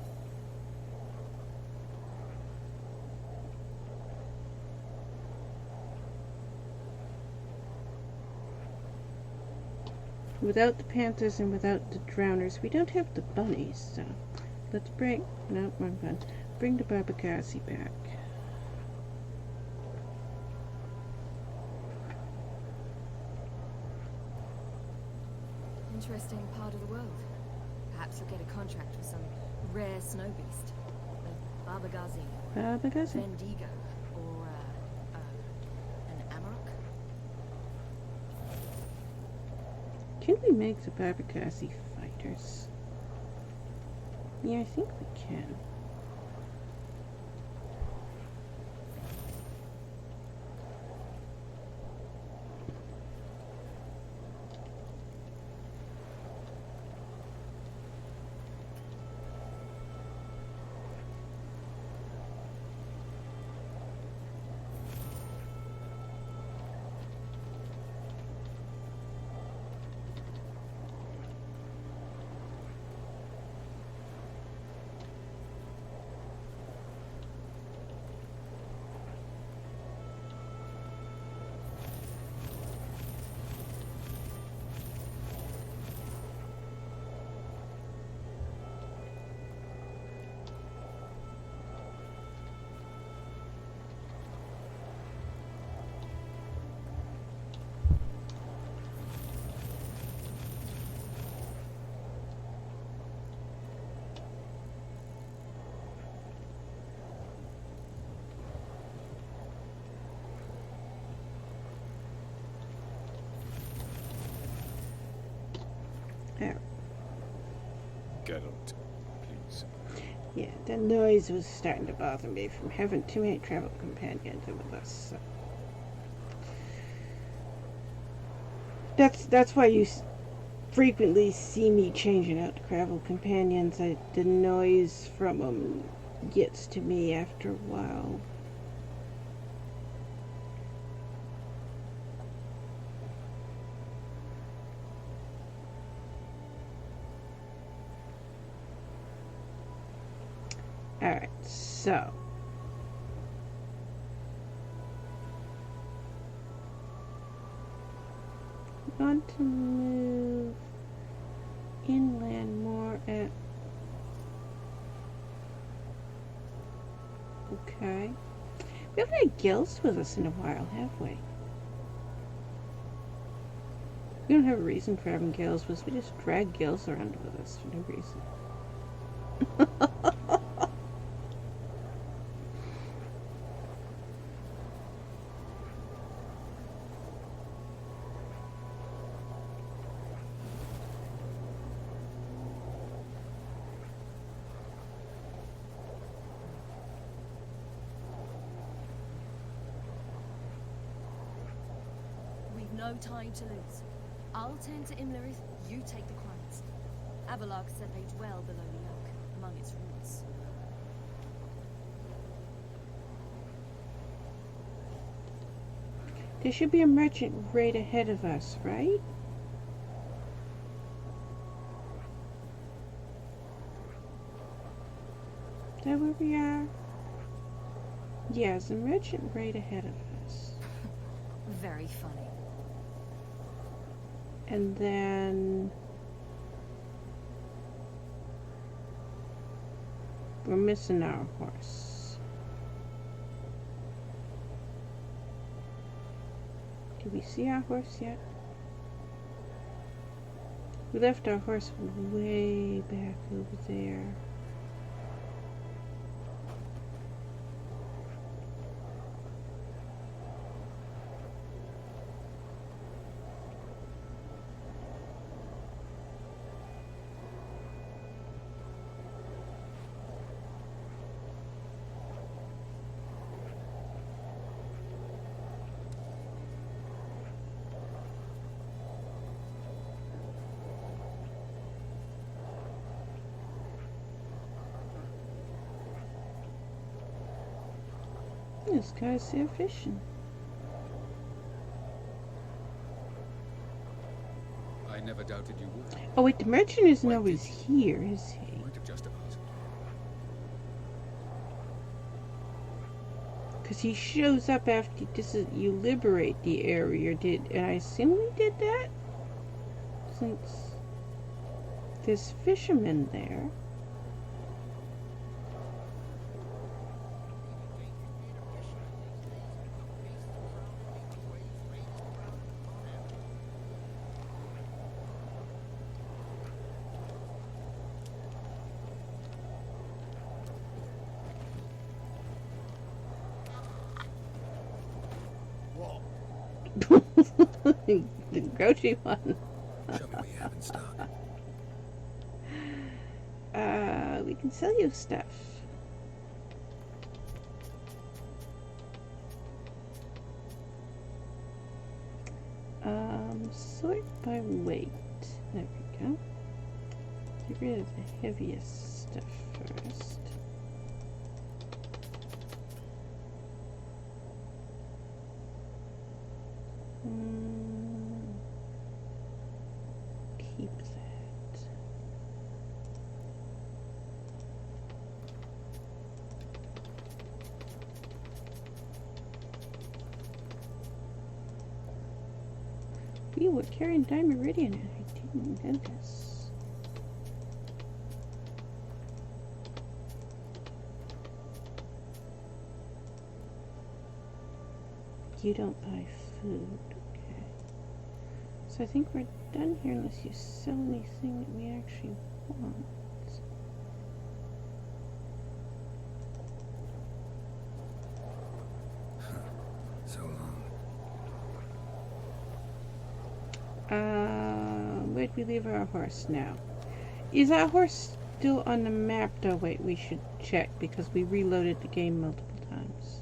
Without the panthers and without the drowners. We don't have the bunnies, so let's bring, no, wrong button. Bring the Avallac'h back. Interesting part of the world. Perhaps you'll get a contract with some rare snow beast. A Avallac'h? Bendigo, or an Avallac'h. Can we make the Avallac'h fighters? Yeah, I think we can. There. Get out, please. Yeah, the noise was starting to bother me from having too many travel companions with us. So. That's why you frequently see me changing out the travel companions. The noise from them gets to me after a while. Alright, so we want to move inland more at okay. We haven't had gills with us in a while, have we? We don't have a reason for having gills with us. We just drag gills around with us for no reason. No time to lose. I'll tend to Imlerith, you take the clients. Avallac'h said they dwell below the oak, among its roots. There should be a merchant right ahead of us, right? Is that where we are? Yeah, there's a merchant right ahead of us. Very funny. And then we're missing our horse. Did we see our horse yet? We left our horse way back over there. This guy's there fishing. I never doubted you would. Oh wait, the merchant isn't Why always did here, is he? You might have just asked. Because he shows up after you liberate the area, and I assume we did that? Since there's fishermen there. The grouchy one. Show me what you have in stock. We can sell you stuff. Sort by weight. There we go. Get rid of the heaviest stuff first. Keep that. We were carrying Dimeridian and I didn't notice. You don't buy food. So I think we're done here unless you sell anything that we actually want. So long. Where'd we leave our horse now? Is our horse still on the map though? Wait, we should check because we reloaded the game multiple times.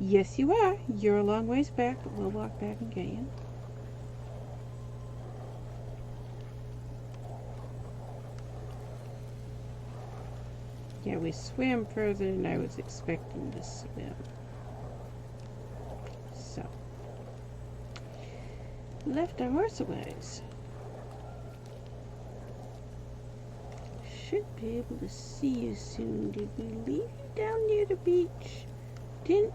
Yes, you are. You're a long ways back, but we'll walk back and get you. Yeah, we swam further than I was expecting to swim. So, left our horse a ways. Should be able to see you soon. Did we leave you down near the beach? Didn't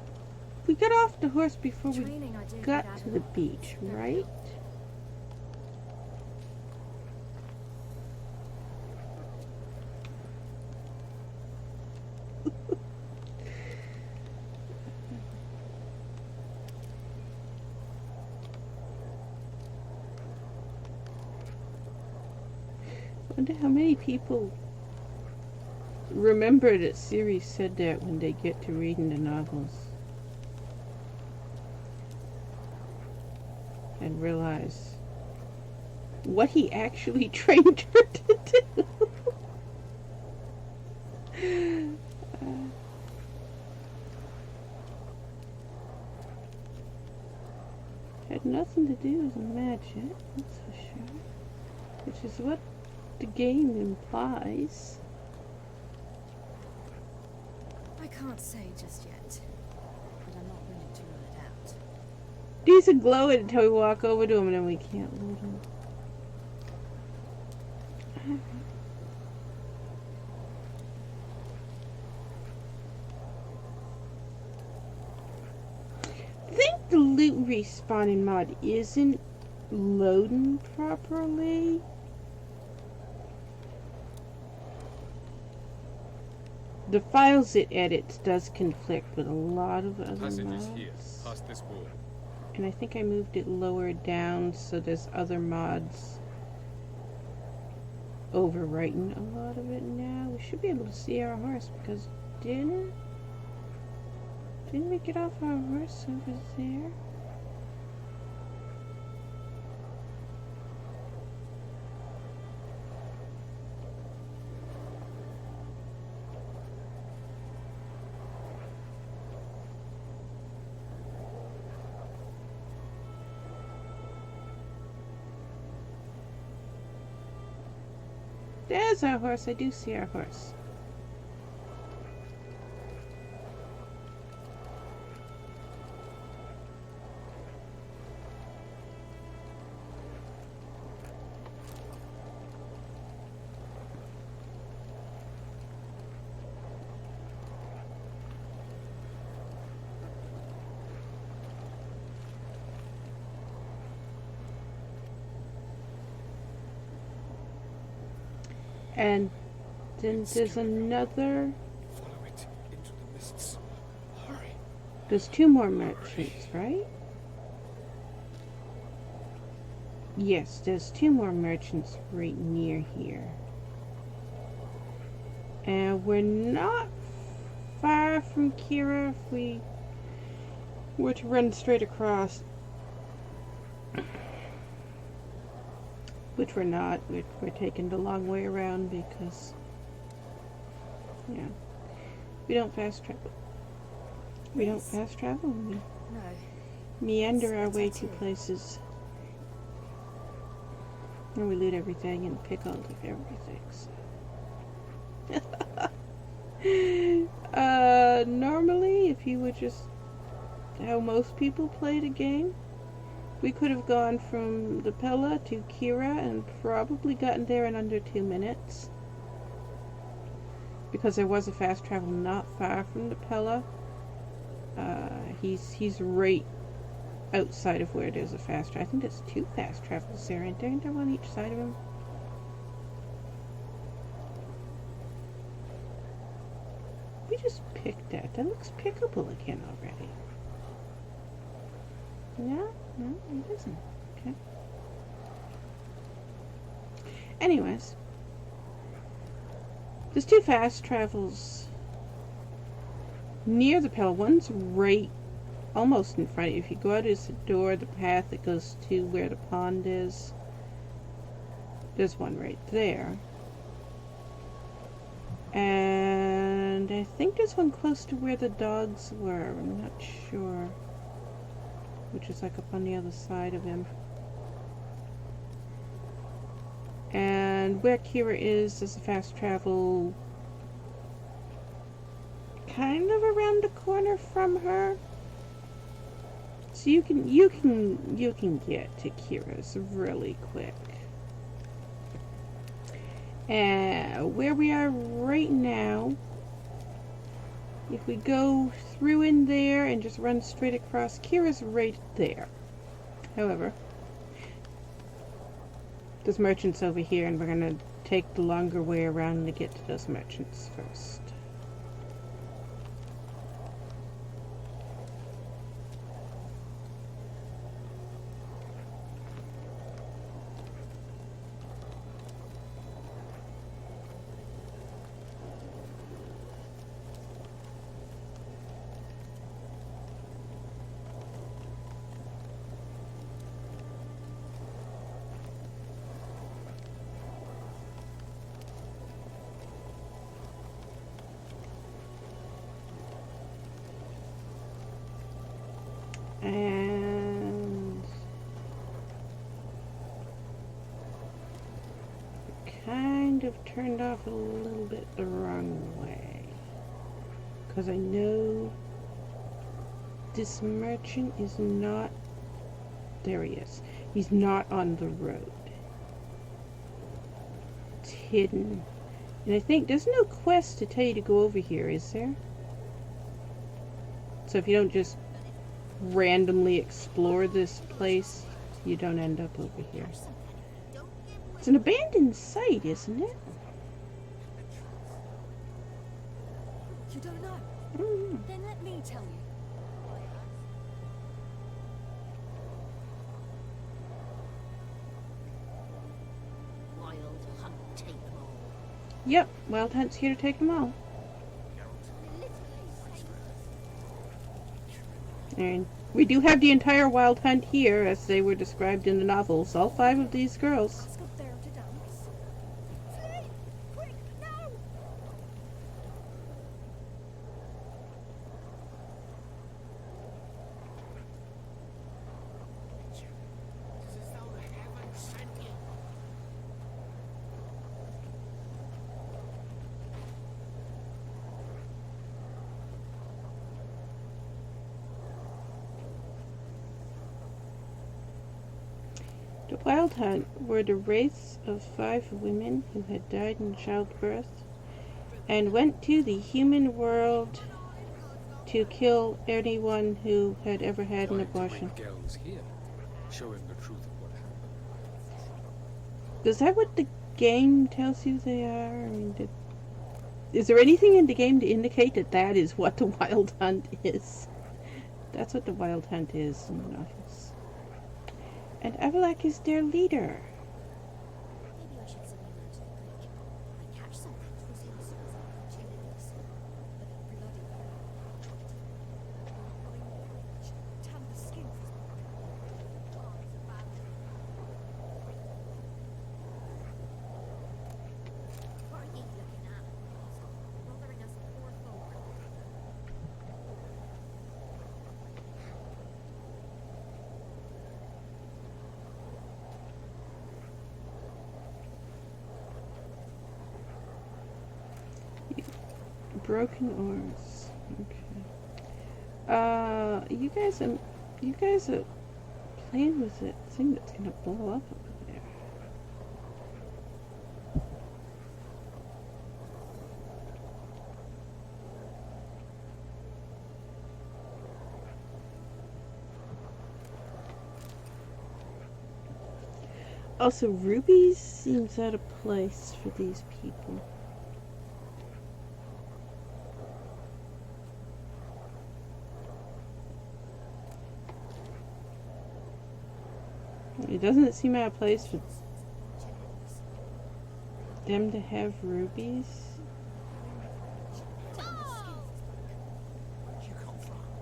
we got off the horse before we got to the beach, right? Wonder how many people remember that Siri said that when they get to reading the novels and realize what he actually trained her to do. Had nothing to do with magic, that's for sure. Which is what the game implies. I can't say just yet, but I'm not willing to rule it out. These are glowing until we walk over to them and then we can't loot them. I think the loot respawning mod isn't loading properly. The files it edits does conflict with a lot of other Passage mods. is here, past this wall. And I think I moved it lower down so there's other mods overwriting a lot of it now. We should be able to see our horse because didn't we get off our horse over there? There's our horse. I do see our horse. And then there's another. Follow it into the mists. Hurry. There's 2 more merchants, right? Yes, there's 2 more merchants right near here. And we're not far from Kira if we were to run straight across. Which we're not. We're taking the long way around because, yeah, we don't fast travel. We don't fast travel. We No. meander our way to Tattoo. places. And we loot everything and pick all of everything. So. Normally, if you would just how most people play the game, we could have gone from the Pella to Kira and probably gotten there in under 2 minutes. Because there was a fast travel not far from the Pella. He's right outside of where there's a fast travel. I think there's 2 fast travels there, aren't there? Aren't there on each side of him? We just picked that. That looks pickable again already. No, it isn't. Okay. Anyways, there's 2 fast travels near the Pell. One's right almost in front of you. If you go out as the door, the path that goes to where the pond is, there's one right there. And I think there's one close to where the dogs were. I'm not sure. Which is like up on the other side of him. And where Kira is, there's a fast travel kind of around the corner from her. So you can get to Kira's really quick. And where we are right now, if we go through in there and just run straight across, Kira's right there. However, there's merchants over here, and we're gonna take the longer way around to get to those merchants first. And kind of turned off a little bit the wrong way, because I know this merchant is not, there he is, he's not on the road, it's hidden. And I think there's no quest to tell you to go over here, is there? So if you don't just randomly explore this place, you don't end up over here. It's an abandoned site, isn't it? You don't know? Mm. Then let me tell you. Wild hunt, take them all. Yep, Wild Hunt's here to take them all. And we do have the entire Wild Hunt here, as they were described in the novels. All 5 of these girls. Let's go there to dance. Flee! Quick, now! It's as though the heavens sent you. The Wild Hunt were the race of 5 women who had died in childbirth and went to the human world to kill anyone who had ever had an Trying to abortion. bring girls here, showing the truth of what happened. Is that what the game tells you they are? I mean, is there anything in the game to indicate that that is what the Wild Hunt is? That's what the Wild Hunt is in the novels. And Avallac'h is their leader. Maybe I should send you down to the creek. I catch some those innocents and chillings. But a bloody tan the skin for what are you looking at? Bothering us poor folk. Broken oars. Okay. You guys are playing with that thing that's gonna blow up over there. Also, rubies seems out of place for these people. It doesn't seem out of place for them to have rubies.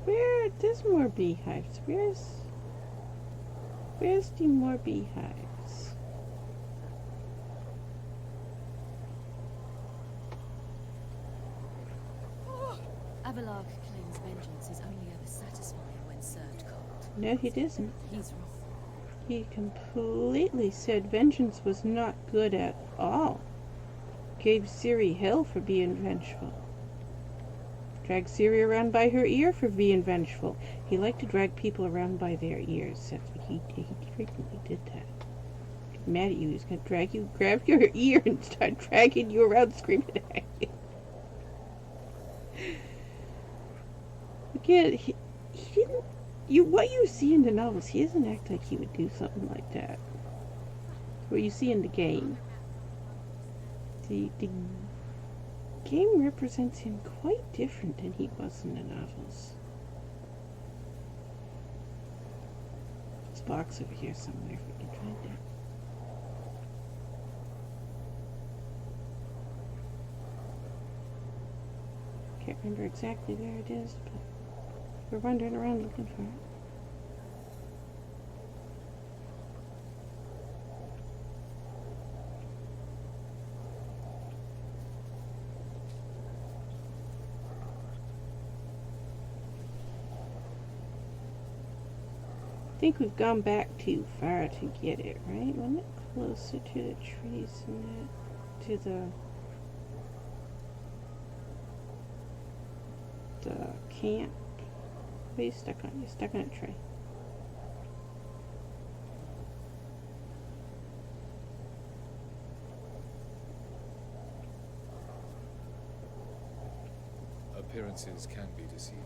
Where? There's more beehives. Where's the more beehives? Avallac'h claims vengeance is only ever satisfying when served cold. No, he doesn't. He's wrong. He completely said vengeance was not good at all. Gave Ciri hell for being vengeful. Dragged Ciri around by her ear for being vengeful. He liked to drag people around by their ears. That's what he did. He frequently did that. Get mad at you. He's gonna drag you, grab your ear, and start dragging you around, screaming at you. Again, he didn't. What you see in the novels, he doesn't act like he would do something like that. What you see in the game. The game represents him quite different than he was in the novels. This box over here somewhere, if we can find it. Can't remember exactly where it is, but we're wandering around looking for it. I think we've gone back too far to get it, right? Wasn't it closer to the trees than that? To the camp? What are you stuck on? You're stuck on a tree. Appearances can be deceiving.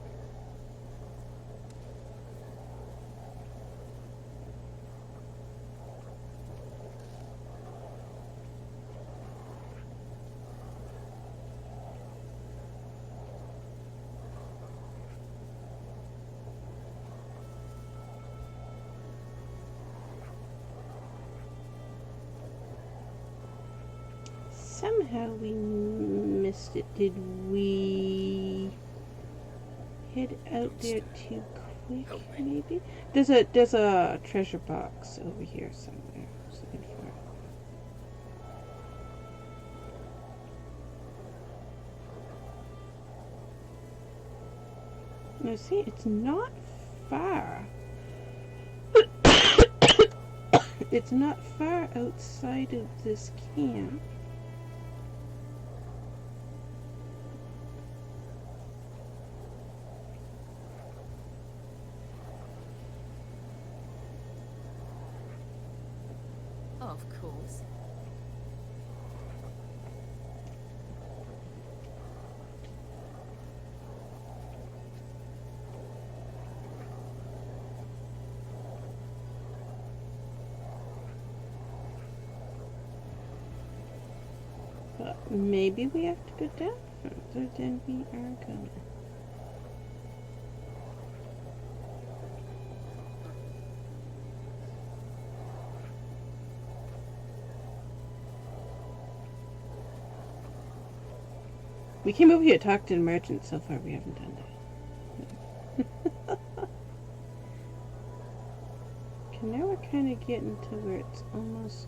Somehow we missed it. Did we head out there too quick, maybe? There's a treasure box over here somewhere. I was looking for it. Now see, it's not far. It's not far outside of this camp. Of course. Maybe we have to go down further than we are going. We came over here to talk to the merchant. So far, we haven't done that. Okay, now we're kind of getting to where it's almost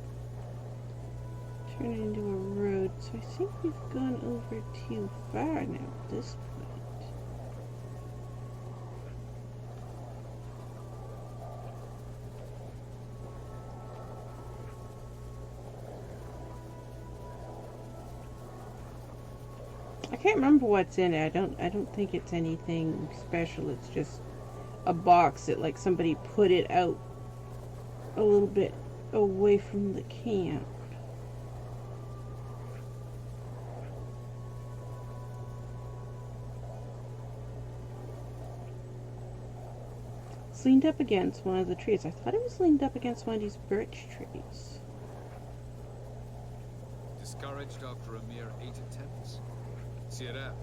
turning into a road. So I think we've gone over too far now at this point. I can't remember what's in it. I don't think it's anything special. It's just a box that like somebody put it out a little bit away from the camp. It's leaned up against one of the trees. I thought it was leaned up against one of these birch trees. Discouraged after a mere 8 attempts? Sierra.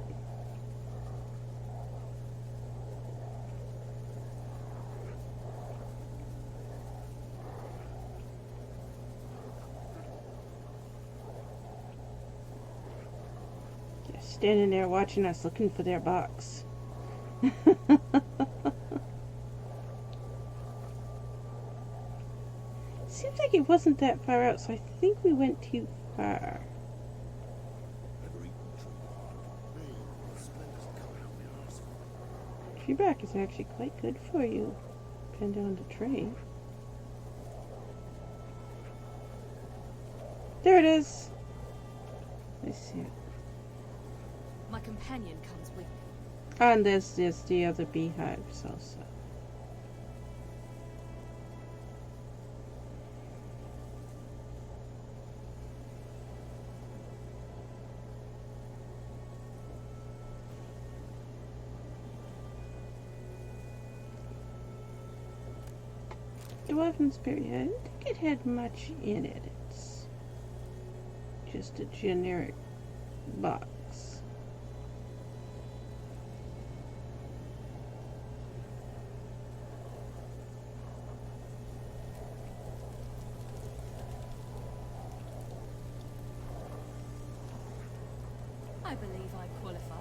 Just standing there watching us looking for their box. Seems like it wasn't that far out, so I think we went too far. Feedback is actually quite good for you, depending on the tree. There it is. I see it. My companion comes with me. Oh, and there's the other beehives also. The weapons berry, I didn't think it had much in it. It's just a generic box. I believe I qualify.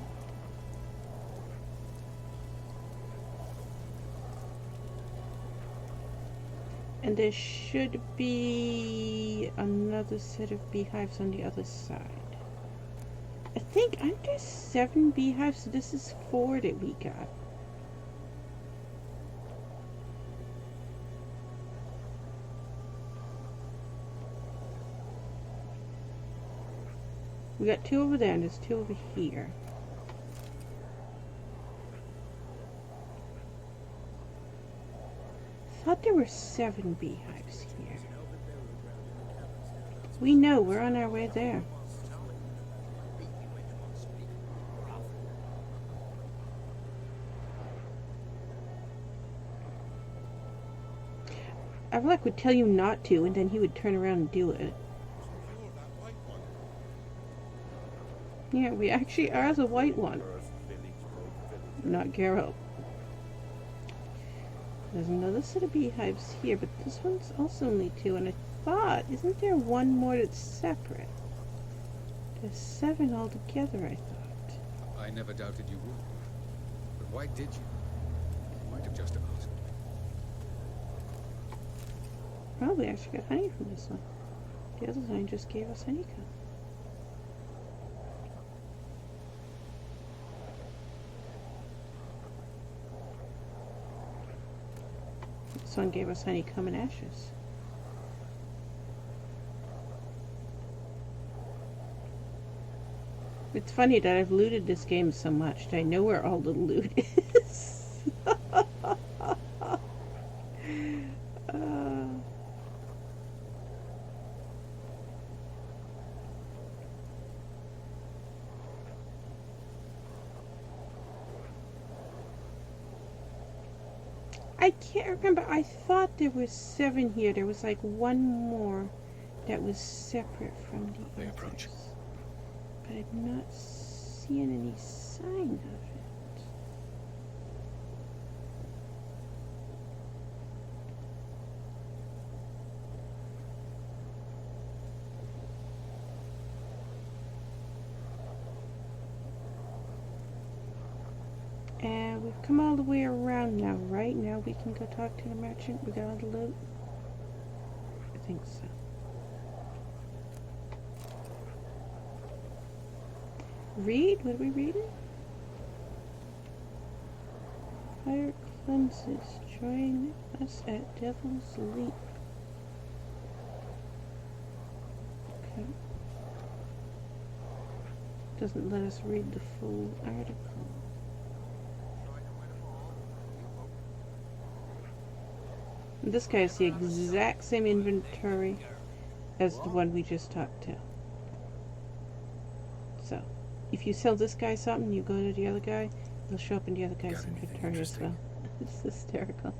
And there should be another set of beehives on the other side. I think, aren't there 7 beehives? So this is 4 that we got. We got 2 over there and there's 2 over here. I thought there were 7 beehives here. We know, we're on our way there. Avallac'h would tell you not to, and then he would turn around and do it. Yeah, we actually are the white one. Not Geralt. There's another set of beehives here, but this one's also only 2, and I thought, isn't there one more that's separate? There's 7 altogether, I thought. I never doubted you would. But why did you? You might have just have asked. Probably actually got honey from this one. The other one just gave us honeycomb. This one gave us honeycomb and ashes. It's funny that I've looted this game so much that I know where all the loot is. I can't remember. I thought there was 7 here. There was like one more that was separate from the They others. approach. but I'm not seeing any sign of it. And we've come all the way around now, right? Now we can go talk to the merchant. We got all the loot? I think so. Read? What are we reading? Fire cleanses. Join us at Devil's Leap. Okay. Doesn't let us read the full article. This guy has the exact same inventory as the one we just talked to. So, if you sell this guy something, you go to the other guy, it'll show up in the other guy's inventory as well. It's hysterical.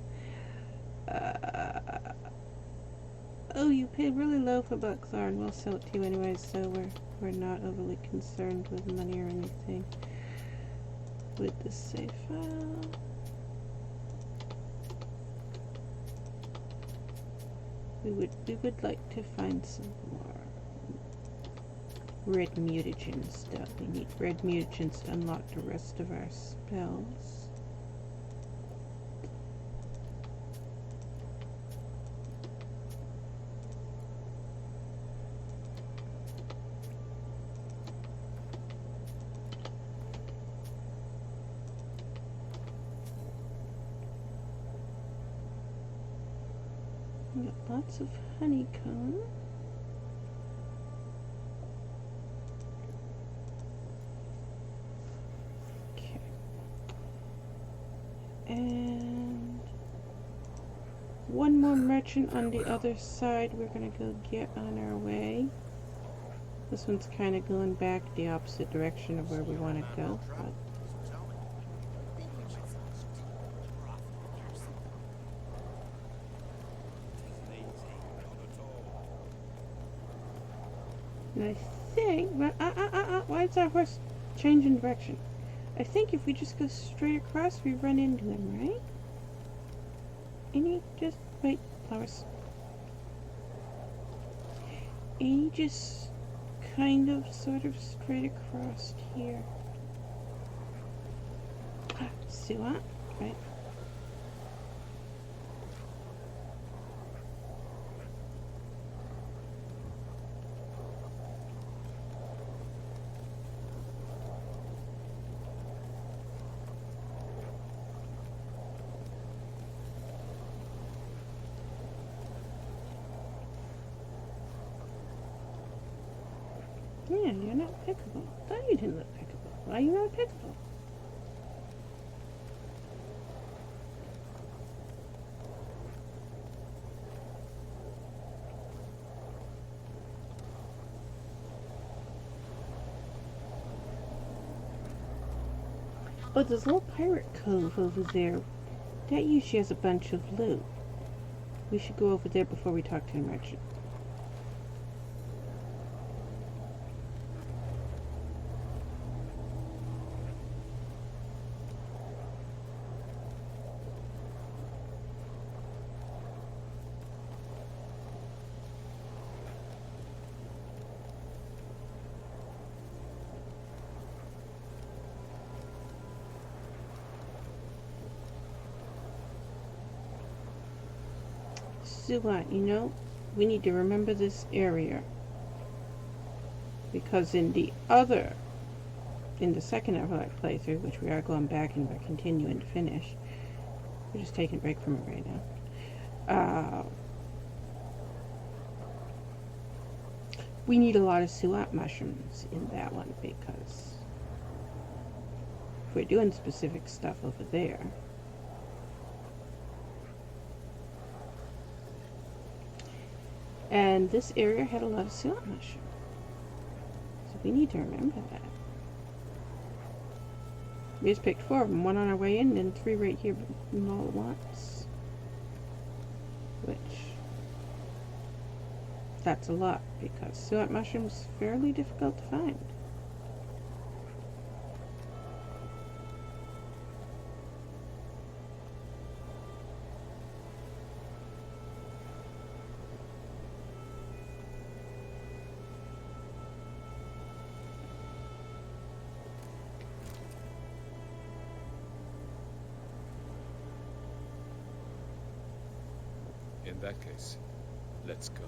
Oh, you paid really low for Buckthorn, and we'll sell it to you anyways, so we're not overly concerned with money or anything. With the save file. We would like to find some more red mutagen stuff. We need red mutagens to unlock the rest of our spells. We got lots of honeycomb. Okay. And one more merchant on the other side we're gonna go get on our way. This one's kind of going back the opposite direction of where we want to go, but and I think, why is our horse changing direction? I think if we just go straight across, we run into him, right? And he just, wait, flowers. And he just kind of, sort of straight across here. See what? Right? Yeah, you're not pickable. I thought you didn't look pickable. Why are you not pickable? Oh, there's a little pirate cove over there. That usually has a bunch of loot. We should go over there before we talk to the merchant. So what, you know, we need to remember this area, because in the second Avallac'h playthrough, which we are going back and we're continuing to finish, we're just taking a break from it right now, we need a lot of suat mushrooms in that one, because if we're doing specific stuff over there, and this area had a lot of suat mushroom. So we need to remember that. We just picked 4 of them, 1 on our way in and 3 right here all at once. Which, that's a lot, because suat mushrooms fairly difficult to find. In that case, let's go.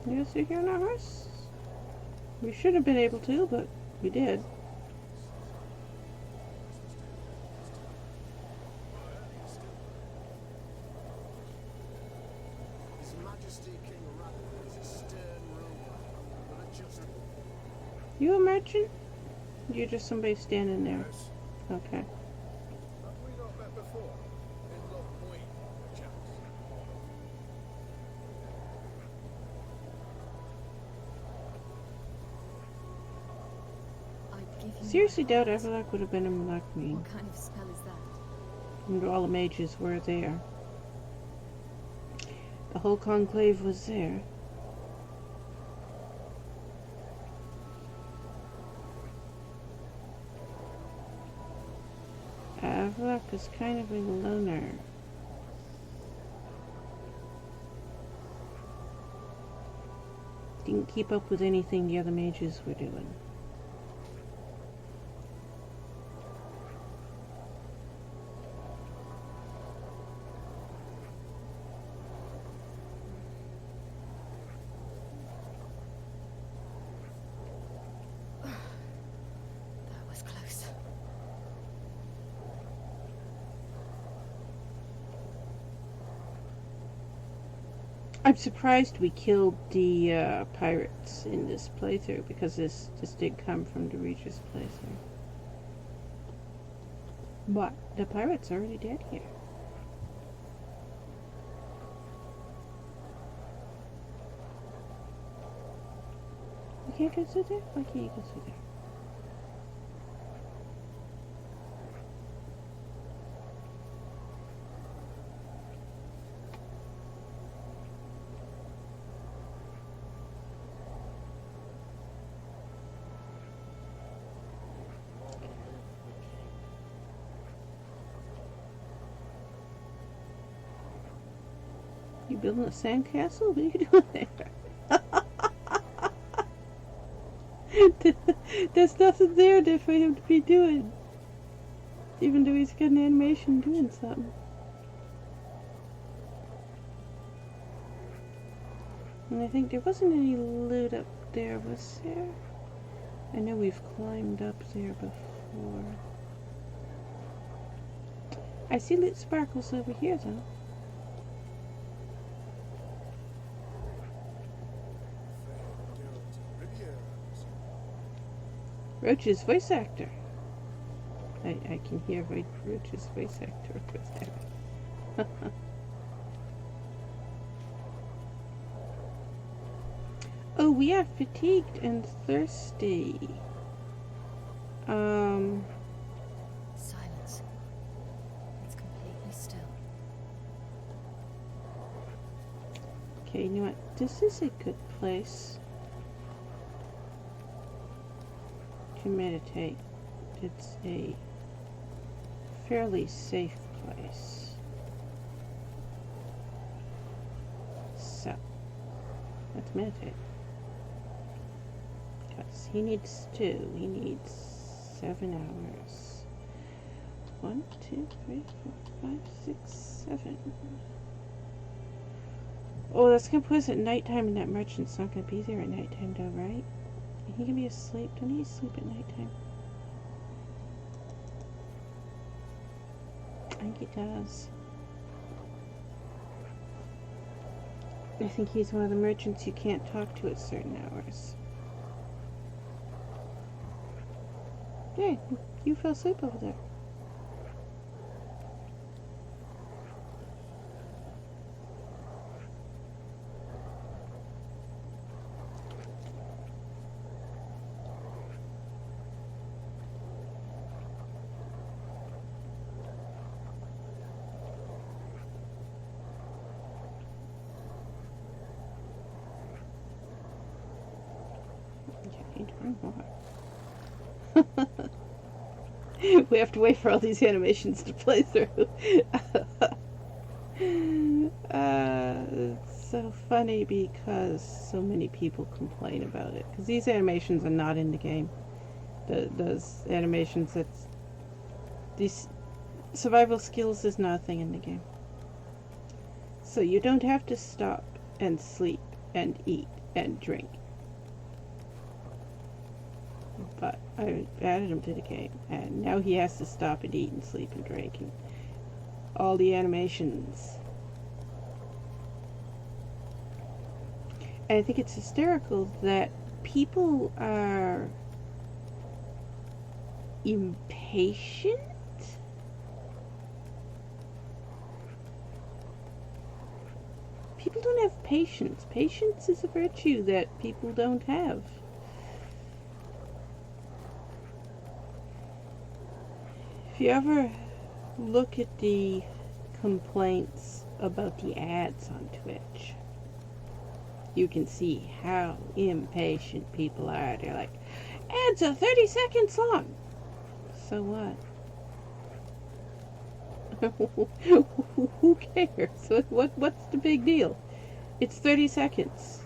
You sit here on our horse? We should have been able to, but we did. His Majesty King Ragnar is a stern ruler, but a just... You a merchant? You're just somebody standing there. Yes. Okay. Have we not met before? In Loch Muir, perchance? I'd give you Seriously my doubt heart. Avallac'h would have been in Avallac'h. What kind of spell is that? And all the mages were there. The whole conclave was there. Avallac'h is kind of a loner. Didn't keep up with anything the other mages were doing. That was close. I'm surprised we killed the pirates in this playthrough, because this did come from the Regis playthrough. But the pirates are already dead here. You can't go through there? Why can't you go through there? You building a sandcastle? What are you doing there? There's nothing there for him to be doing. Even though he's got an animation doing something. And I think there wasn't any loot up there, was there? I know we've climbed up there before. I see lit sparkles over here though. Roach's voice actor. I can hear Roach's voice actor over there. Oh, we are fatigued and thirsty. Silence. It's completely still. Okay, you know what? This is a good place to meditate. It's a fairly safe place. So, let's meditate. Because he needs 2. He needs 7 hours. 1, 2, 3, 4, 5, 6, 7. Oh, that's gonna put us at nighttime, and that merchant's not gonna be there at nighttime though, right? He can be asleep. Don't he sleep at nighttime? I think he does. I think he's one of the merchants you can't talk to at certain hours. Hey, you fell asleep over there. We have to wait for all these animations to play through. It's so funny because so many people complain about it. Because these animations are not in the game. Those animations, that's... These survival skills is nothing in the game. So you don't have to stop and sleep and eat and drink. But I added him to the game, and now he has to stop and eat and sleep and drink and all the animations. And I think it's hysterical that people are impatient. People don't have patience. Patience is a virtue that people don't have. If you ever look at the complaints about the ads on Twitch, you can see how impatient people are. They're like, ads are 30 seconds long. So what? Who cares? What's the big deal? It's 30 seconds.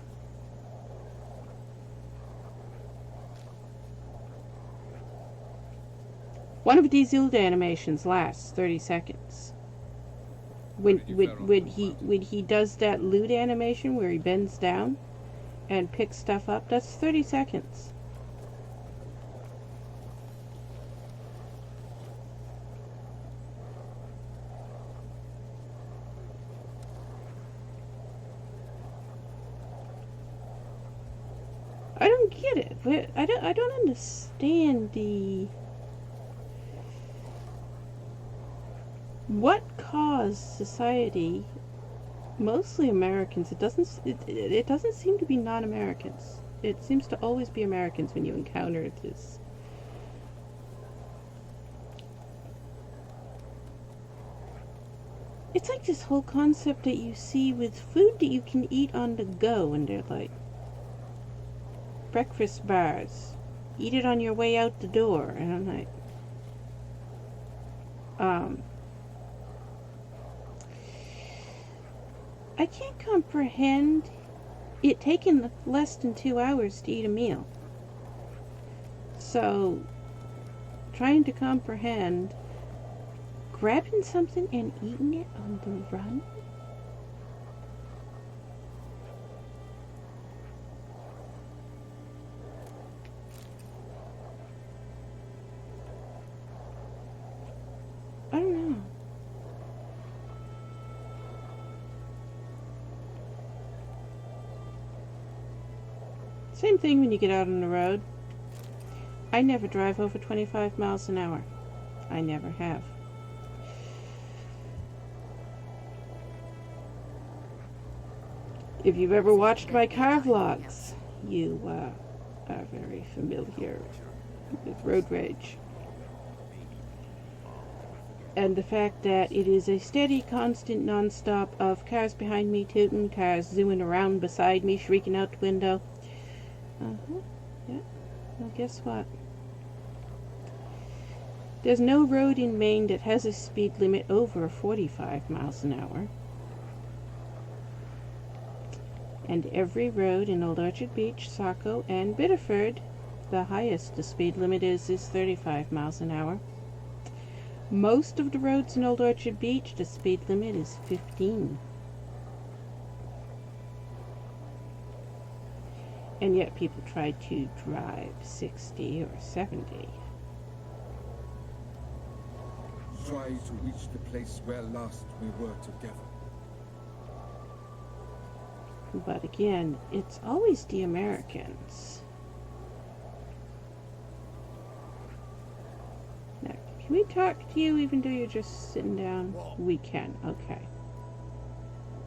One of these Zelda animations lasts 30 seconds. When he does that loot animation where he bends down and picks stuff up, that's 30 seconds. I don't get it. I don't understand the... What caused society, mostly Americans, it doesn't seem to be non-Americans. It seems to always be Americans when you encounter this. It's like this whole concept that you see with food that you can eat on the go, and they're like breakfast bars. Eat it on your way out the door. And I'm like, I can't comprehend it taking less than 2 hours to eat a meal. So, trying to comprehend grabbing something and eating it on the run? I don't know. Same thing when you get out on the road. I never drive over 25 miles an hour. I never have. If you've ever watched my car vlogs, you are very familiar with road rage. And the fact that it is a steady, constant, non-stop of cars behind me tooting, cars zooming around beside me, shrieking out the window. Yeah. Well, guess what? There's no road in Maine that has a speed limit over 45 miles an hour. And every road in Old Orchard Beach, Saco, and Biddeford, the highest the speed limit is 35 miles an hour. Most of the roads in Old Orchard Beach, the speed limit is 15. And yet people try to drive 60 or 70. Try to reach the place where last we were together. But again, it's always the Americans. Now, can we talk to you even though you're just sitting down? We can, okay.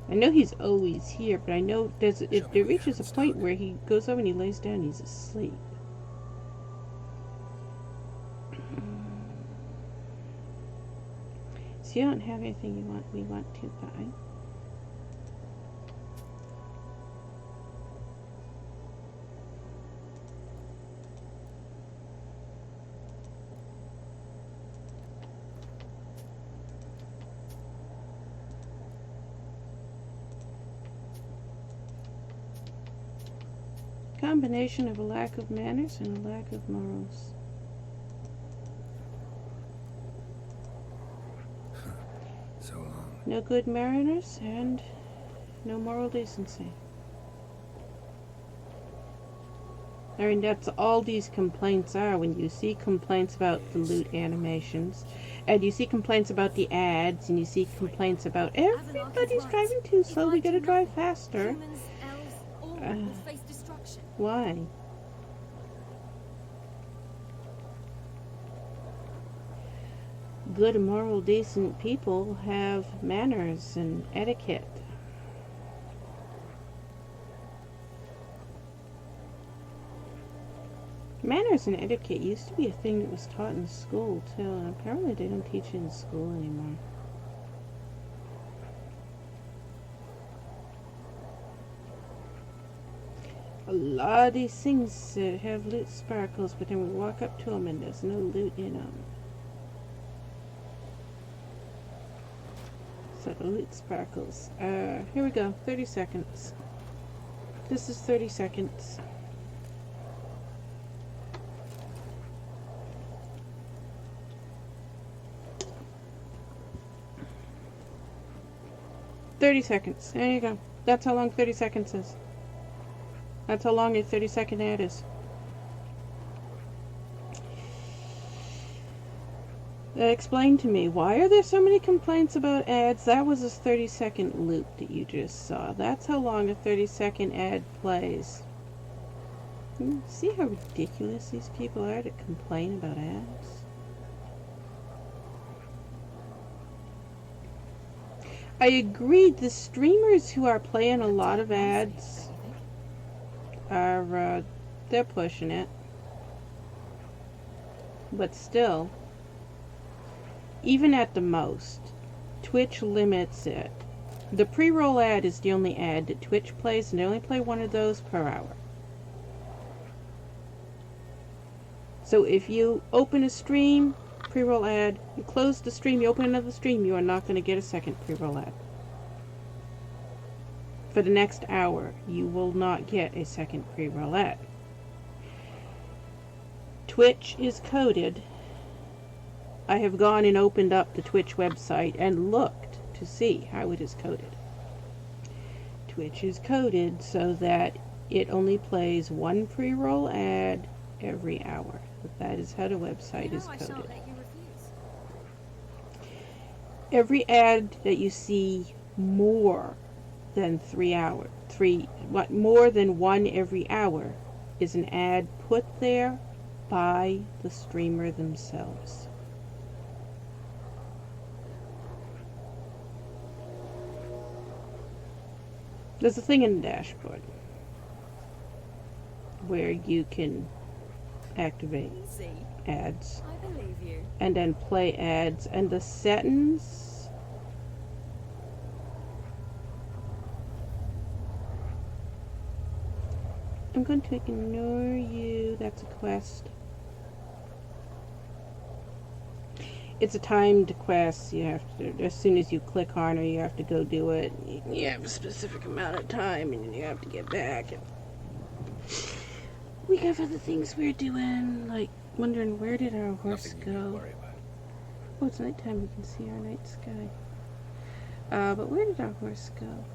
I know he's always here, but I know there reaches a point where he goes over and he lays down and he's asleep. So you don't have anything we want to buy. combination of a lack of manners and a lack of morals. So long. No good manners and no moral decency. I mean, that's all these complaints are. When you see complaints about the loot animations, and you see complaints about the ads, and you see complaints about everybody's driving too slow, we gotta drive faster. Humans, elves, all will face destruction. Why? Good, moral, decent people have manners and etiquette. Manners and etiquette used to be a thing that was taught in school too, and apparently they don't teach it in school anymore. A lot of these things have loot sparkles, but then we walk up to them and there's no loot in them. So the loot sparkles. Here we go. 30 seconds. This is 30 seconds. $30 seconds. There you go. That's how long 30 seconds is. That's how long a 30-second ad is. Explain to me, why are there so many complaints about ads? That was a 30-second loop that you just saw. That's how long a 30-second ad plays. See how ridiculous these people are to complain about ads? I agree, the streamers who are playing a lot of ads are, they're pushing it. But still, even at the most, Twitch limits it. The pre-roll ad is the only ad that Twitch plays, and they only play one of those per hour. So if you open a stream, pre-roll ad, you close the stream, you open another stream, you are not going to get a second pre-roll ad. For the next hour, you will not get a second pre-roll ad. Twitch is coded. I have gone and opened up the Twitch website and looked to see how it is coded. Twitch is coded so that it only plays one pre-roll ad every hour. That is how the website is coded. Let you refuse. Every ad that you see more than more than one every hour is an ad put there by the streamer themselves. There's a thing in the dashboard where you can activate See, ads I believe you. and then play ads, and the settings I'm going to ignore you. That's a quest. It's a timed quest. You have to, as soon as you click on her, you have to go do it. You have a specific amount of time, and then you have to get back. And we have other things we're doing, like wondering where did our horse Nothing you need to go. worry about. Oh, it's nighttime. We can see our night sky. But where did our horse go?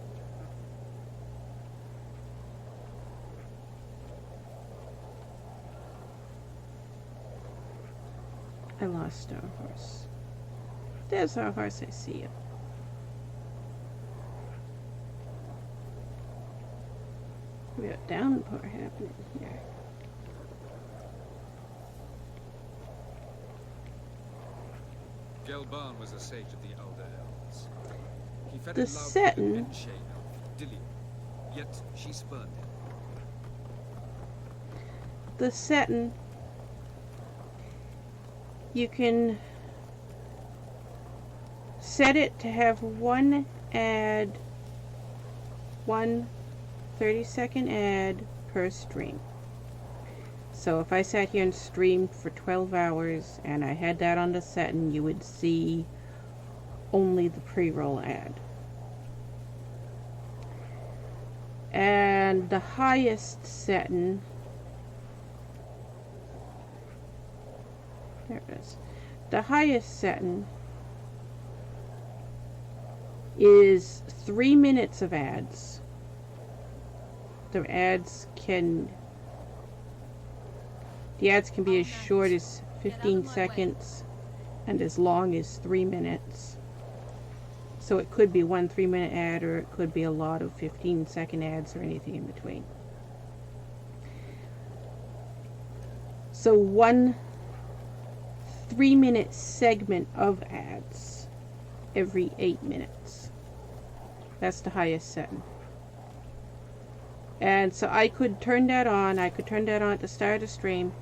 I lost our horse. There's our horse. I see it. We got downpour happening here. Gelban was a sage of the Elder Elves. He fell The in love with Seton. the Menche elf, Dillion, yet she spurned him. The setting, you can set it to have one ad, one 30-second ad per stream. So if I sat here and streamed for 12 hours and I had that on the setting, you would see only the pre-roll ad. And the highest setting, there it is. The highest setting is 3 minutes of ads. The ads can be as short as 15 seconds and as long as 3 minutes. So it could be one 3-minute ad, or it could be a lot of 15-second ads, or anything in between. So one 3-minute segment of ads every 8 minutes. That's the highest setting. And so I could turn that on. I could turn that on at the start of the stream.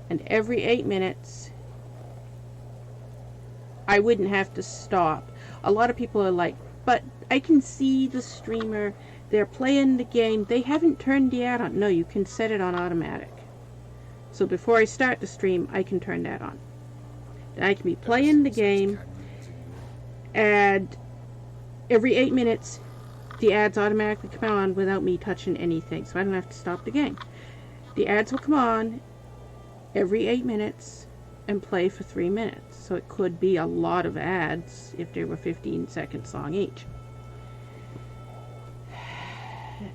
And every 8 minutes, I wouldn't have to stop. A lot of people are like, but I can see the streamer. They're playing the game. They haven't turned the ad on. No, you can set it on automatic. So before I start the stream, I can turn that on. And I can be playing the game. And every 8 minutes, the ads automatically come on without me touching anything. So I don't have to stop the game. The ads will come on every 8 minutes and play for 3 minutes. So it could be a lot of ads if they were 15 seconds long each.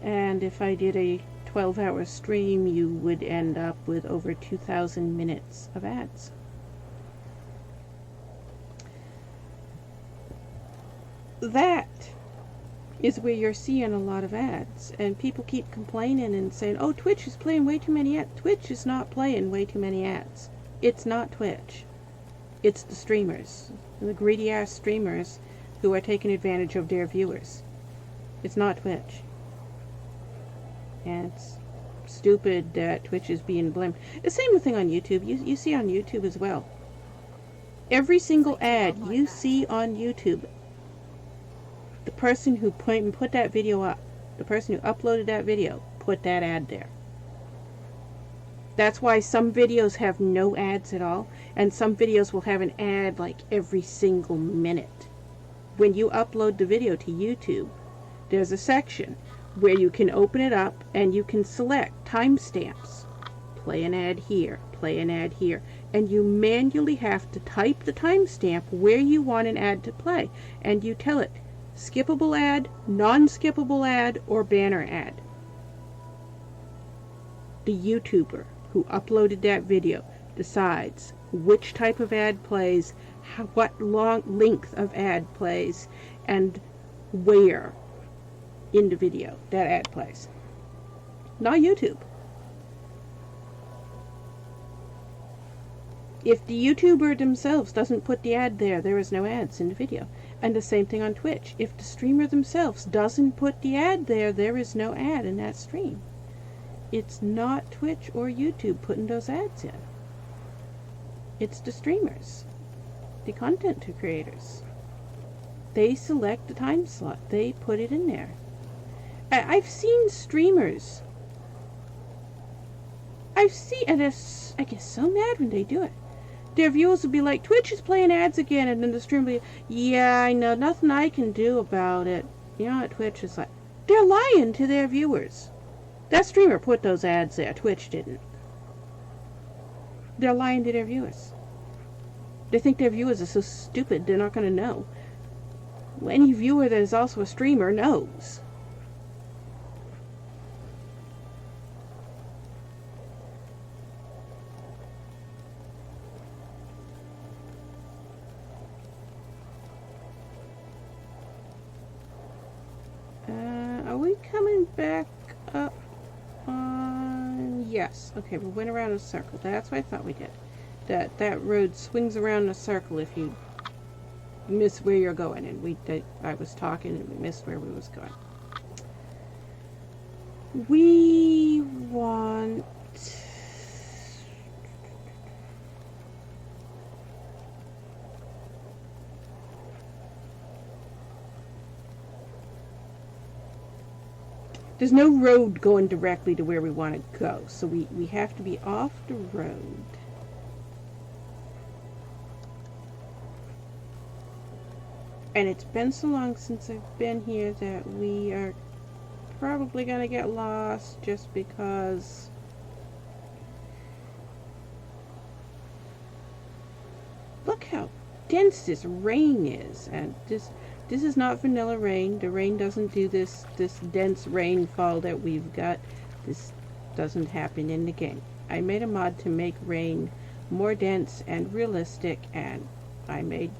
And if I did a 12-hour stream, you would end up with over 2,000 minutes of ads. That is where you're seeing a lot of ads, and people keep complaining and saying, oh, Twitch is playing way too many ads. Twitch is not playing way too many ads. It's not Twitch. It's the streamers, the greedy ass streamers who are taking advantage of their viewers. It's not Twitch. And it's stupid that Twitch is being blamed. The same thing on YouTube. You see on YouTube as well. Every single ad you see on YouTube, the person who put that video up, the person who uploaded that video, put that ad there. That's why some videos have no ads at all, and some videos will have an ad like every single minute. When you upload the video to YouTube, there's a section where you can open it up and you can select timestamps. Play an ad here, play an ad here, and you manually have to type the timestamp where you want an ad to play, and you tell it skippable ad, non-skippable ad, or banner ad. The YouTuber who uploaded that video decides which type of ad plays, what length of ad plays, and where in the video that ad plays. Not YouTube. If the YouTuber themselves doesn't put the ad there, there is no ads in the video. And the same thing on Twitch. If the streamer themselves doesn't put the ad there, there is no ad in that stream. It's not Twitch or YouTube putting those ads in. It's the streamers, the content creators. They select the time slot. They put it in there. I've seen streamers. I get so mad when they do it. Their viewers will be like, Twitch is playing ads again, and then the streamer will be, yeah, I know, nothing I can do about it. You know what Twitch is like? They're lying to their viewers. That streamer put those ads there. Twitch didn't. They're lying to their viewers. They think their viewers are so stupid they're not going to know. Well, any viewer that is also a streamer knows. Are we coming back up on... Yes. Okay, we went around in a circle. That's what I thought we did. That road swings around in a circle if you miss where you're going. And I was talking and we missed where we was going. We want... There's no road going directly to where we want to go, so we have to be off the road. And it's been so long since I've been here that we are probably gonna get lost just because look how dense this rain is, and this is not vanilla rain. The rain doesn't do this dense rainfall that we've got. This doesn't happen in the game. I made a mod to make rain more dense and realistic, and I made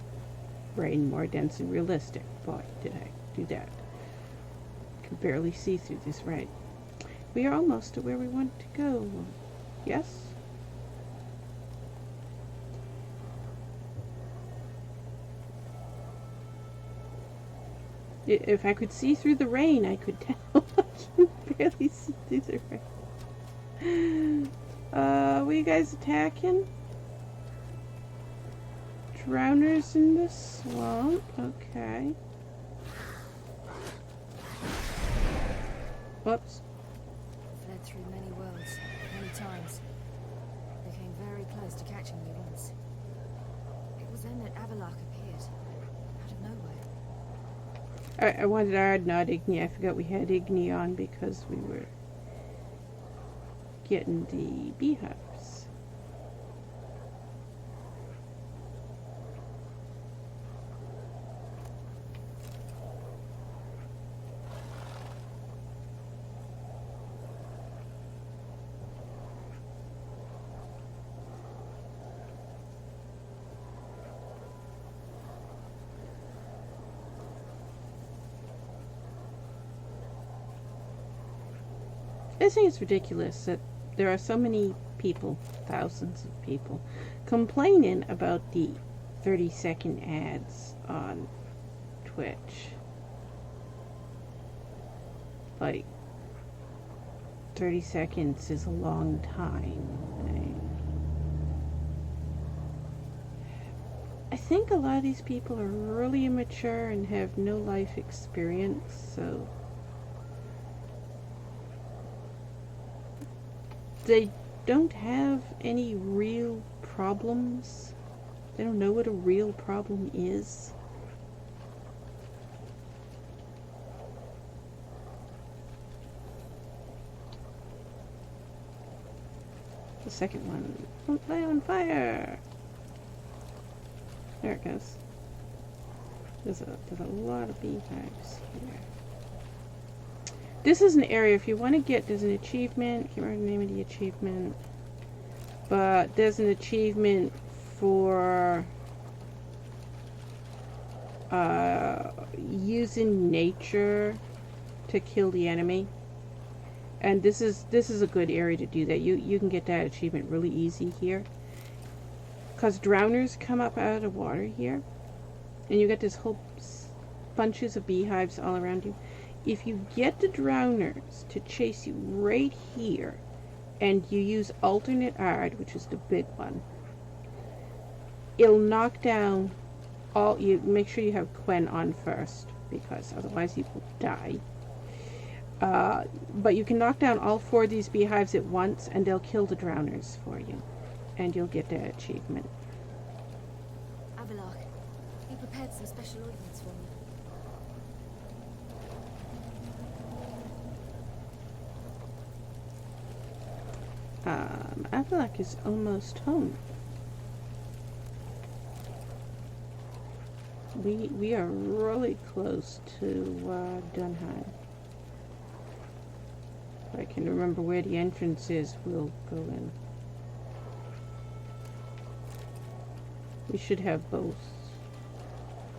rain more dense and realistic. Boy, did I do that. I can barely see through this rain. We are almost to where we want to go. Yes? If I could see through the rain, I could tell. I can barely see through the rain. Were you guys attacking? Drowners in the swamp. Okay. Whoops. Fled through many worlds, many times. They came very close to catching me once. It was then that Avallac'h appeared, out of nowhere. I wanted to add not Igni. I forgot we had Igni on because we were getting the beehives. I think it's ridiculous that there are so many people, thousands of people, complaining about the 30-second ads on Twitch. Like, 30 seconds is a long time. I think a lot of these people are really immature and have no life experience, so they don't have any real problems. They don't know what a real problem is. The second one, don't play on fire. There it goes. There's a lot of beehives here. This is an area, if you want to get, there's an achievement, I can't remember the name of the achievement, but there's an achievement for using nature to kill the enemy. And this is a good area to do that. You can get that achievement really easy here. Because drowners come up out of the water here. And you get this whole bunches of beehives all around you. If you get the drowners to chase you right here, and you use alternate ard, which is the big one, it'll knock down all, you make sure you have Quen on first, because otherwise you will die. But you can knock down all 4 of these beehives at once, and they'll kill the drowners for you. And you'll get that achievement. Avallac'h, you prepared some special ordnance for me. Avallac'h is almost home. We are really close to Dunheim. If I can remember where the entrance is, we'll go in. We should have both.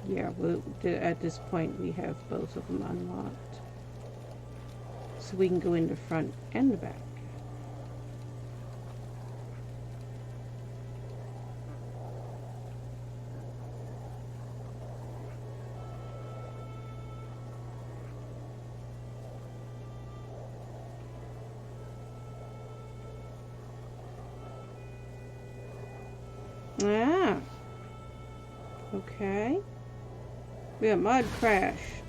Yeah, at this point we have both of them unlocked. So we can go in the front and the back. Ah. Okay. We got mod crashed.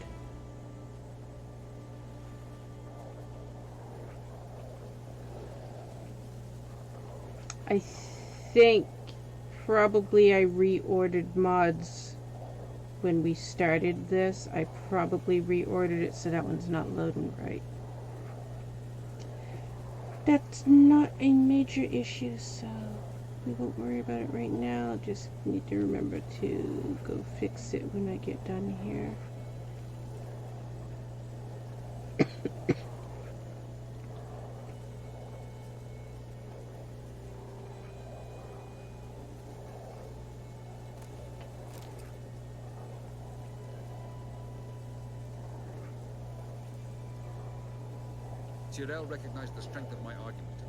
I think probably I reordered mods when we started this. I probably reordered it so that one's not loading right. That's not a major issue, so we won't worry about it right now. Just need to remember to go fix it when I get done here. Tyrell recognized the strength of my argument.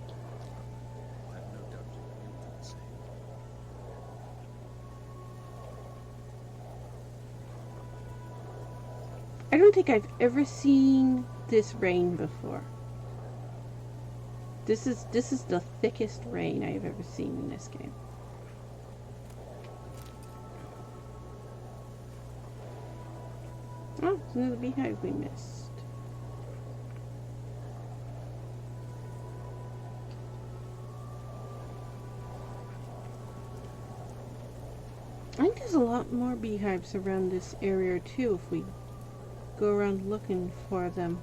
I have no doubt you'll do the same. I don't think I've ever seen this rain before. This is the thickest rain I've ever seen in this game. Oh, it's another beehive we missed. I think there's a lot more beehives around this area too if we go around looking for them.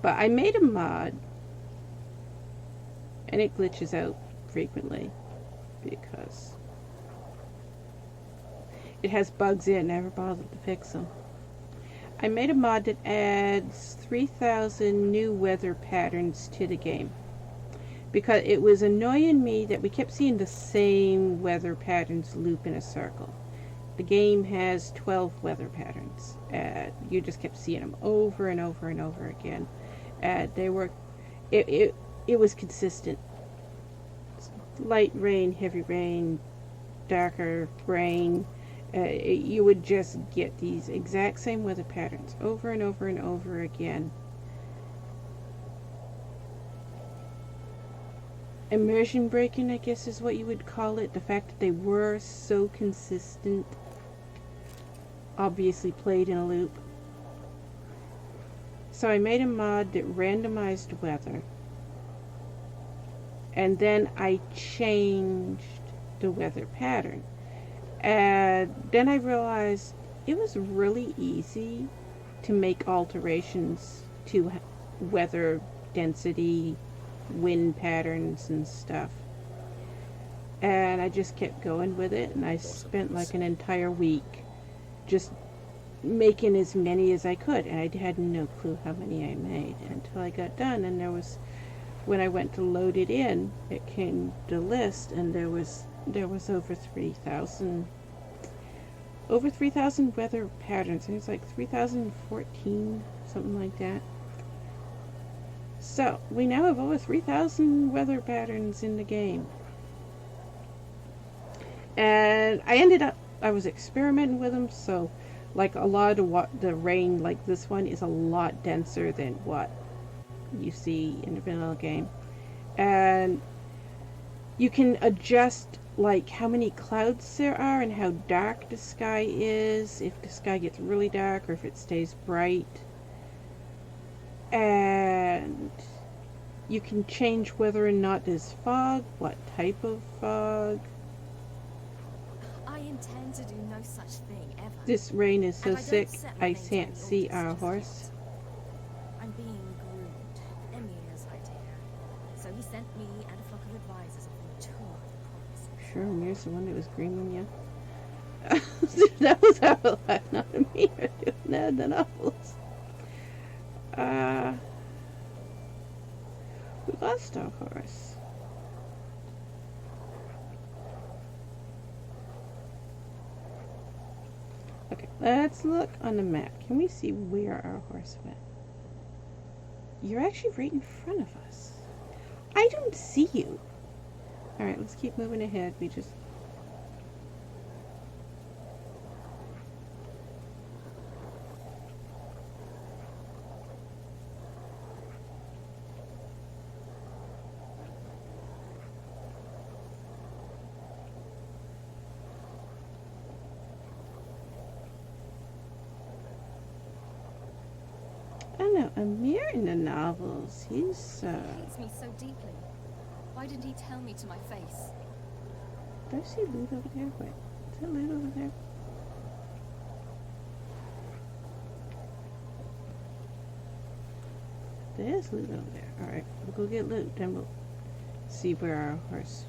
But I made a mod and it glitches out frequently because it has bugs in it and I never bothered to fix them. I made a mod that adds 3,000 new weather patterns to the game because it was annoying me that we kept seeing the same weather patterns loop in a circle. The game has 12 weather patterns and you just kept seeing them over and over and over again. And they were, it was consistent. Light rain, heavy rain, darker rain. You would just get these exact same weather patterns over and over and over again. Immersion breaking, I guess is what you would call it. The fact that they were so consistent, obviously played in a loop. So I made a mod that randomized weather. And then I changed the weather pattern. And then I realized it was really easy to make alterations to weather density, wind patterns and stuff. And I just kept going with it, and I spent like an entire week just making as many as I could, and I had no clue how many I made until I got done. And there was, when I went to load it in, it came the list, and there was over 3,000 weather patterns. It was like 3,014, something like that. So we now have over 3,000 weather patterns in the game. And I was experimenting with them, so like a lot of the rain, like this one, is a lot denser than what you see in the vanilla game. And you can adjust like how many clouds there are and how dark the sky is, if the sky gets really dark or if it stays bright. And you can change whether or not there's fog, what type of fog. I intend to do no such thing ever. This rain is so And I don't thick set my I maintained can't see orders our just horse. yet. I'm being groomed. Emir's idea. So he sent me and a flock of advisors on a tour of the province. Sure, Amir's the one that was grooming you. That was Avallac'h, not Amir, doing that in the novels. We lost our horse. Okay, let's look on the map. Can we see where our horse went? You're actually right in front of us. I don't see you. Alright, let's keep moving ahead. We just... I know, Amir in the novels, he's, He hates me so deeply. Why didn't he tell me to my face? do I see loot over there? Wait, is there loot over there? There's loot over there. Alright, we'll go get loot, then we'll see where our horse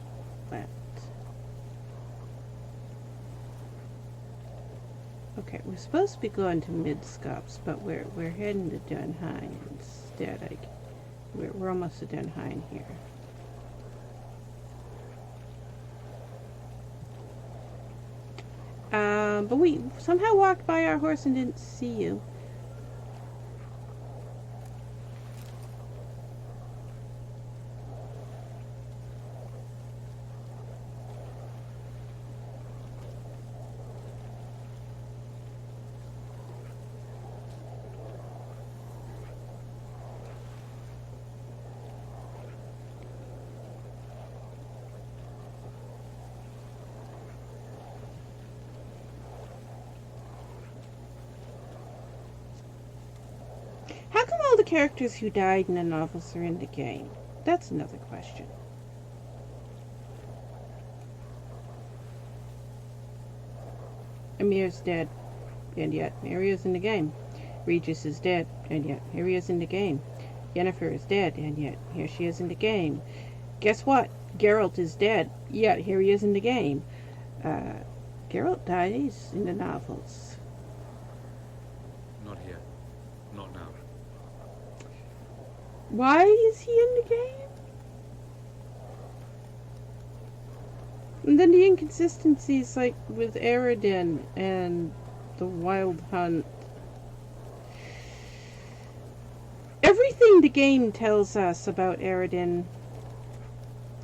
went. Okay, we're supposed to be going to Midscops, but we're heading to Dunhine instead. We're almost to Dunhine here. But we somehow walked by our horse and didn't see you. How come all the characters who died in the novels are in the game? That's another question. Amir's dead, and yet here he is in the game. Regis is dead, and yet here he is in the game. Yennefer is dead, and yet here she is in the game. Guess what? Geralt is dead, yet here he is in the game. Geralt dies in the novels. Not here. Not now. Why is he in the game? And then the inconsistencies, like with Eredin and the Wild Hunt. Everything the game tells us about Eredin,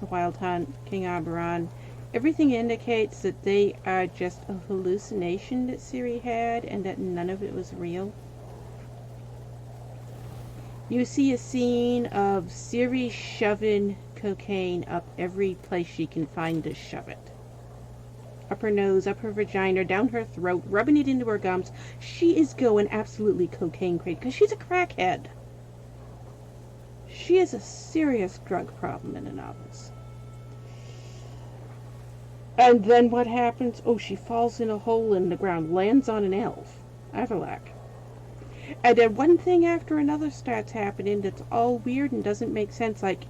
the Wild Hunt, King Oberon, everything indicates that they are just a hallucination that Ciri had and that none of it was real. You see a scene of Ciri shoving cocaine up every place she can find to shove it. Up her nose, up her vagina, down her throat, rubbing it into her gums. She is going absolutely cocaine crazy because she's a crackhead. She has a serious drug problem in the novels. And then what happens? Oh, she falls in a hole in the ground, lands on an elf, Avallac'h. And then one thing after another starts happening that's all weird and doesn't make sense. Like,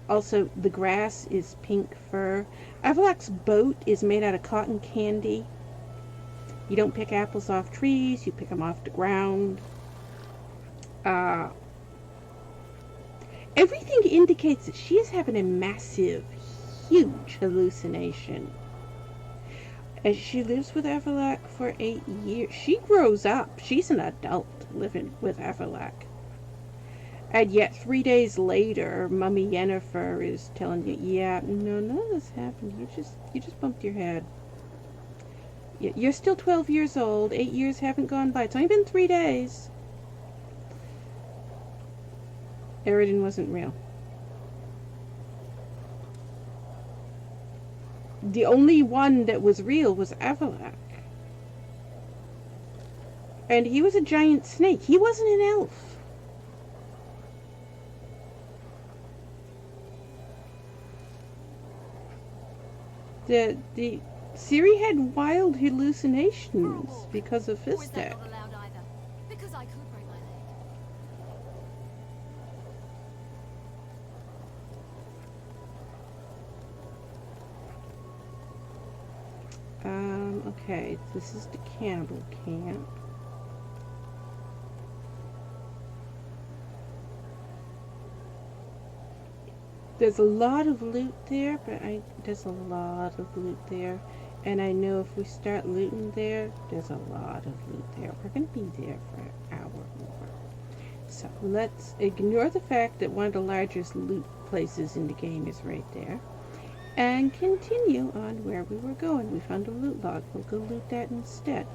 also, the grass is pink fur. Avallac'h's boat is made out of cotton candy. You don't pick apples off trees, you pick them off the ground. Everything indicates that she is having a massive, huge hallucination. And she lives with Avallac'h for 8 years. She grows up. She's an adult living with Avallac'h. And yet 3 days later, Mummy Yennefer is telling you, yeah, no, none of this happened. You just bumped your head. You're still 12 years old. 8 years haven't gone by. It's only been 3 days. Eredin wasn't real. The only one that was real was Avallac'h. And he was a giant snake. He wasn't an elf. The Ciri had wild hallucinations because of Or is that Fistek. not allowed either? Because I could break my leg. Okay, this is the cannibal camp. There's a lot of loot there, but there's a lot of loot there. And I know if we start looting there, there's a lot of loot there. We're going to be there for an hour more. So let's ignore the fact that one of the largest loot places in the game is right there. And continue on where we were going. We found a loot log. We'll go loot that instead.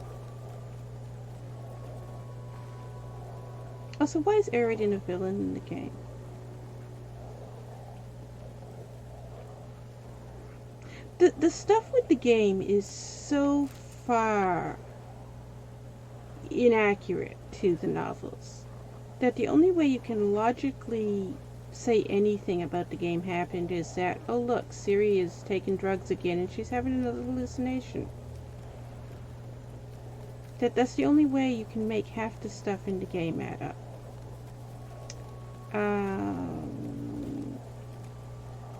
Also, why is Eredin a villain in the game? The stuff with the game is so far inaccurate to the novels that the only way you can logically say anything about the game happened is that, oh look, Ciri is taking drugs again and she's having another hallucination. That's the only way you can make half the stuff in the game add up.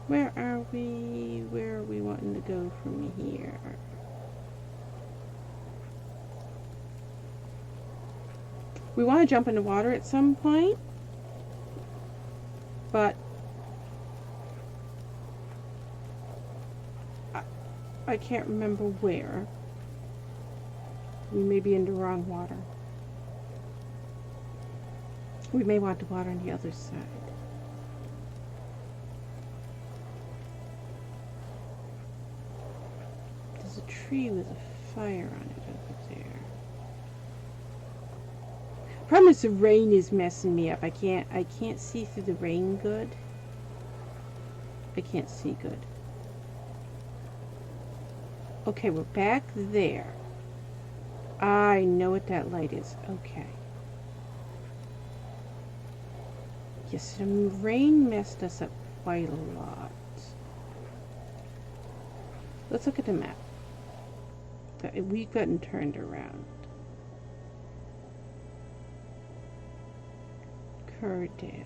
Where are we? Where are we wanting to go from here? We want to jump in the water at some point, but I can't remember where. We may be in the wrong water. We may want the water on the other side. There's a tree with a fire on it over there. Problem is the rain is messing me up. I can't see through the rain good. I can't see good. Okay, we're back there. I know what that light is. Okay. Yes, the rain messed us up quite a lot. Let's look at the map. We've gotten turned around. Curdale.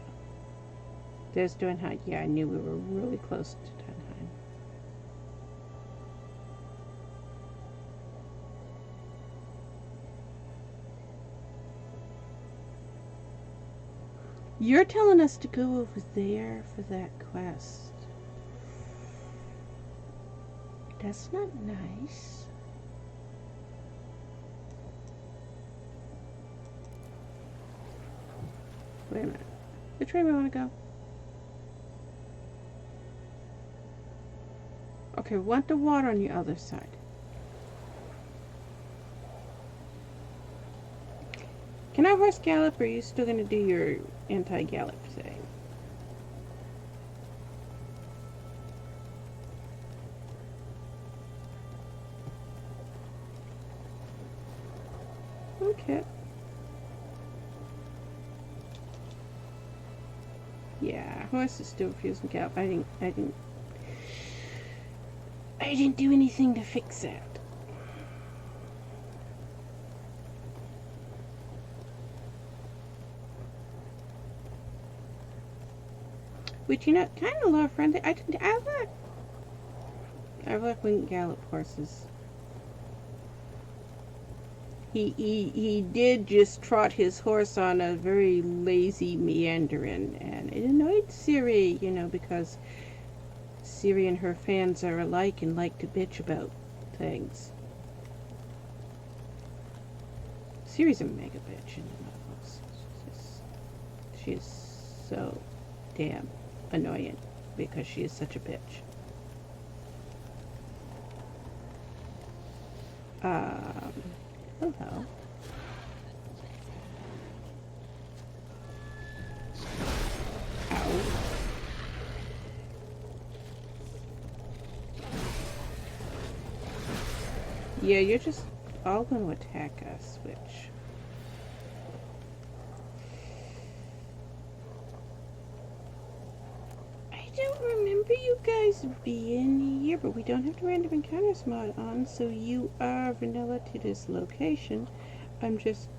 There's Dunheim. Yeah, I knew we were really close to Dunheim. You're telling us to go over there for that quest. That's not nice. Wait a minute. Which way do we want to go? Okay, we want the water on the other side. Can I horse gallop, or are you still going to do your anti-gallop thing? Okay. Yeah, horse is still refusing gallop. I didn't do anything to fix that. Which, you know, kind of love friendly. Avallac'h wouldn't gallop horses. He did just trot his horse on a very lazy meandering, and it annoyed Siri, you know, because Siri and her fans are alike and like to bitch about things. Siri's a mega bitch in the novels. She's so damn annoying because she is such a bitch. Hello. Ow. Yeah, you're just all going to attack us, which... I don't remember you guys being here, but we don't have the random encounters mod on, so you are vanilla to this location. I'm just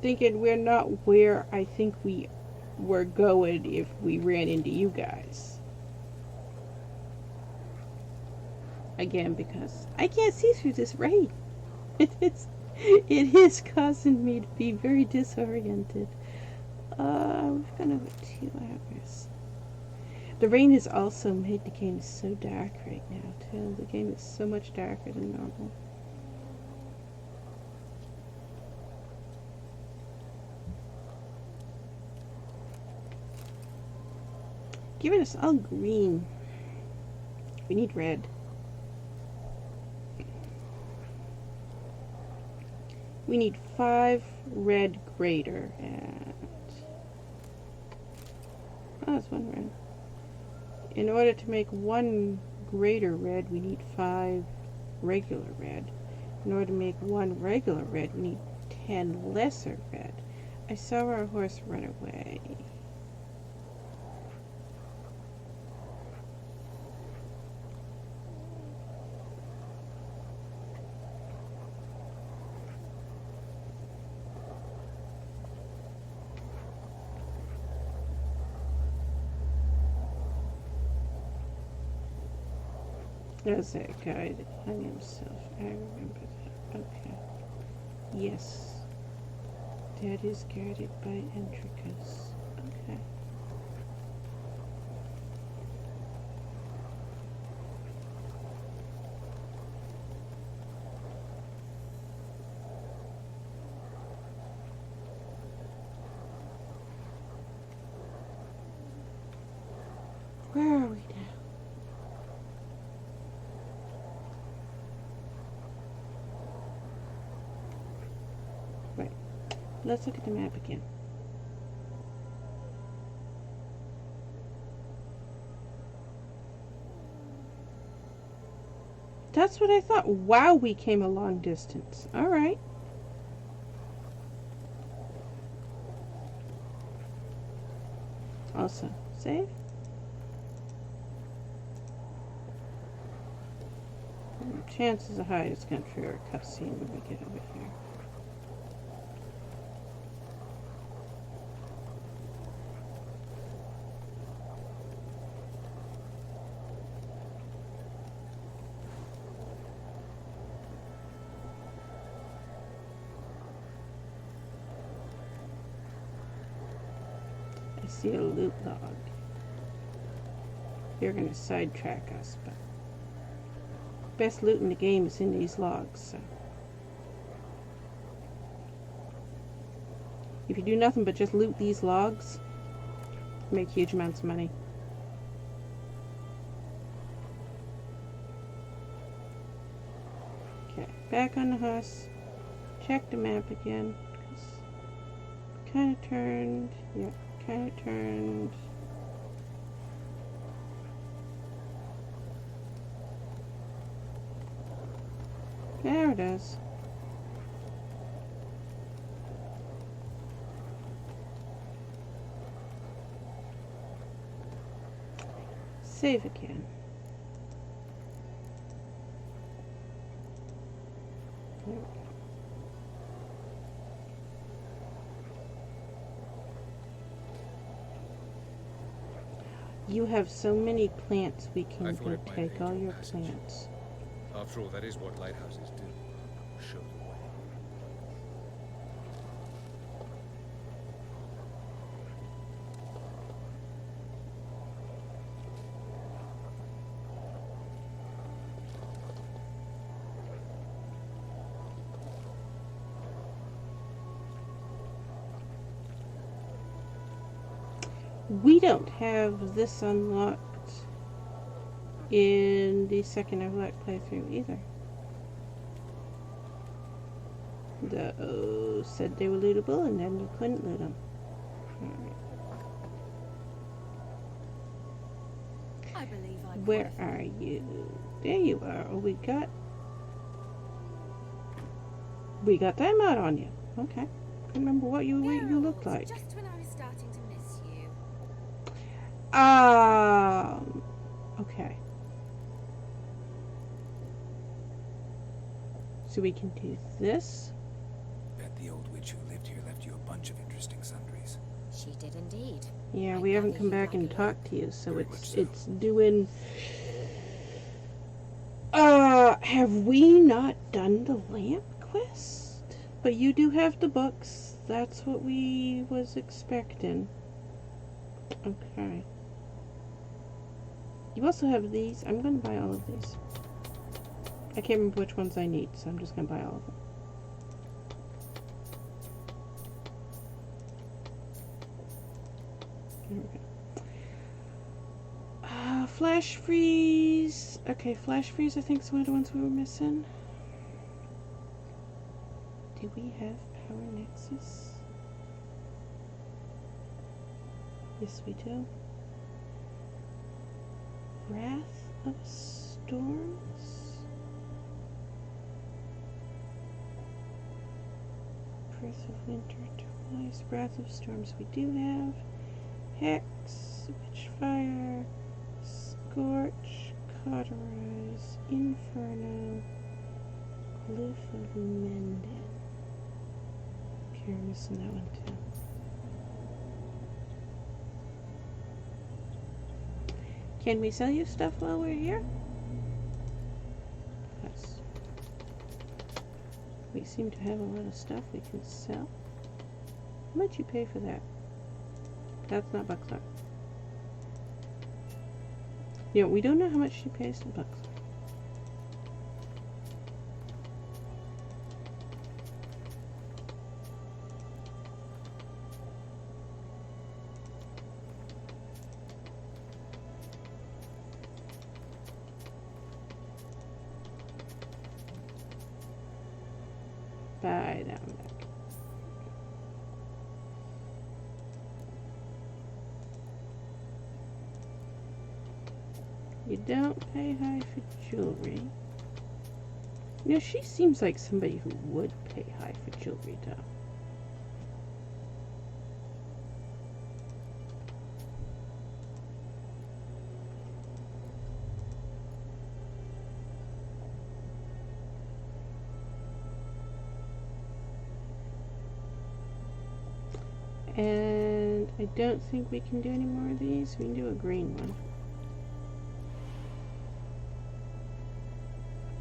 thinking we're not where I think we were going if we ran into you guys. Again, because I can't see through this rain. It is causing me to be very disoriented. We've gone over 2 hours. The rain has also made the game so dark right now, too. The game is so much darker than normal. Giving us all green. We need red. We need 5 red greater, and oh, that's 1 red. In order to make 1 greater red, we need 5 regular red. In order to make 1 regular red, we need 10 lesser red. I saw our horse run away. There's that guy that hung himself. I remember that. Okay. Yes. That is guarded by Entricus. Okay. Where are we now? Right. Let's look at the map again. That's what I thought. Wow, we came a long distance. All right. Also, save. Chances are high it's going to trigger a cutscene when we get over here. I see a loot log. You're going to sidetrack us, but best loot in the game is in these logs, so if you do nothing but just loot these logs, you make huge amounts of money. Okay, back on the horse. Check the map again. Kind of turned. Yep, kind of turned. There it is. Save again. There we go. You have so many plants, we can I thought go it might take lead all to a your passage. plants. After all, that is what lighthouses do. Show the way. We don't have this unlocked in the second Avallac'h playthrough either. The said they were lootable and then you couldn't loot them. Alright. I believe I Where are you? There you are. Oh, we got that mod on you. Okay. I remember what you looked like. Just when I was starting to miss you. Okay. So we can do this. Bet the old witch who lived here left you a bunch of interesting sundries. She did indeed. Yeah, I we haven't gather come you back and like it. talked to you, so Very much so. it's doing. Have we not done the lamp quest? But you do have the books. That's what we was expecting. Okay. You also have these. I'm gonna buy all of these. I can't remember which ones I need, so I'm just gonna buy all of them. There we go. Flash freeze. Okay, flash freeze I think is one of the ones we were missing. Do we have power nexus? Yes, we do. Wrath of Storms? Breath of Winter, twice. Wrath of Storms we do have. Hex, Witchfire, Scorch, Cauterize, Inferno, Glyph of Mendon. Okay, we're missing that one too. Can we sell you stuff while we're here? We seem to have a lot of stuff we can sell. How much you pay for that? That's not Buxar. Yeah, we don't know how much she pays to Buxar. Buy that one back. You don't pay high for jewelry. You know, she seems like somebody who would pay high for jewelry, though. And I don't think we can do any more of these. We can do a green one.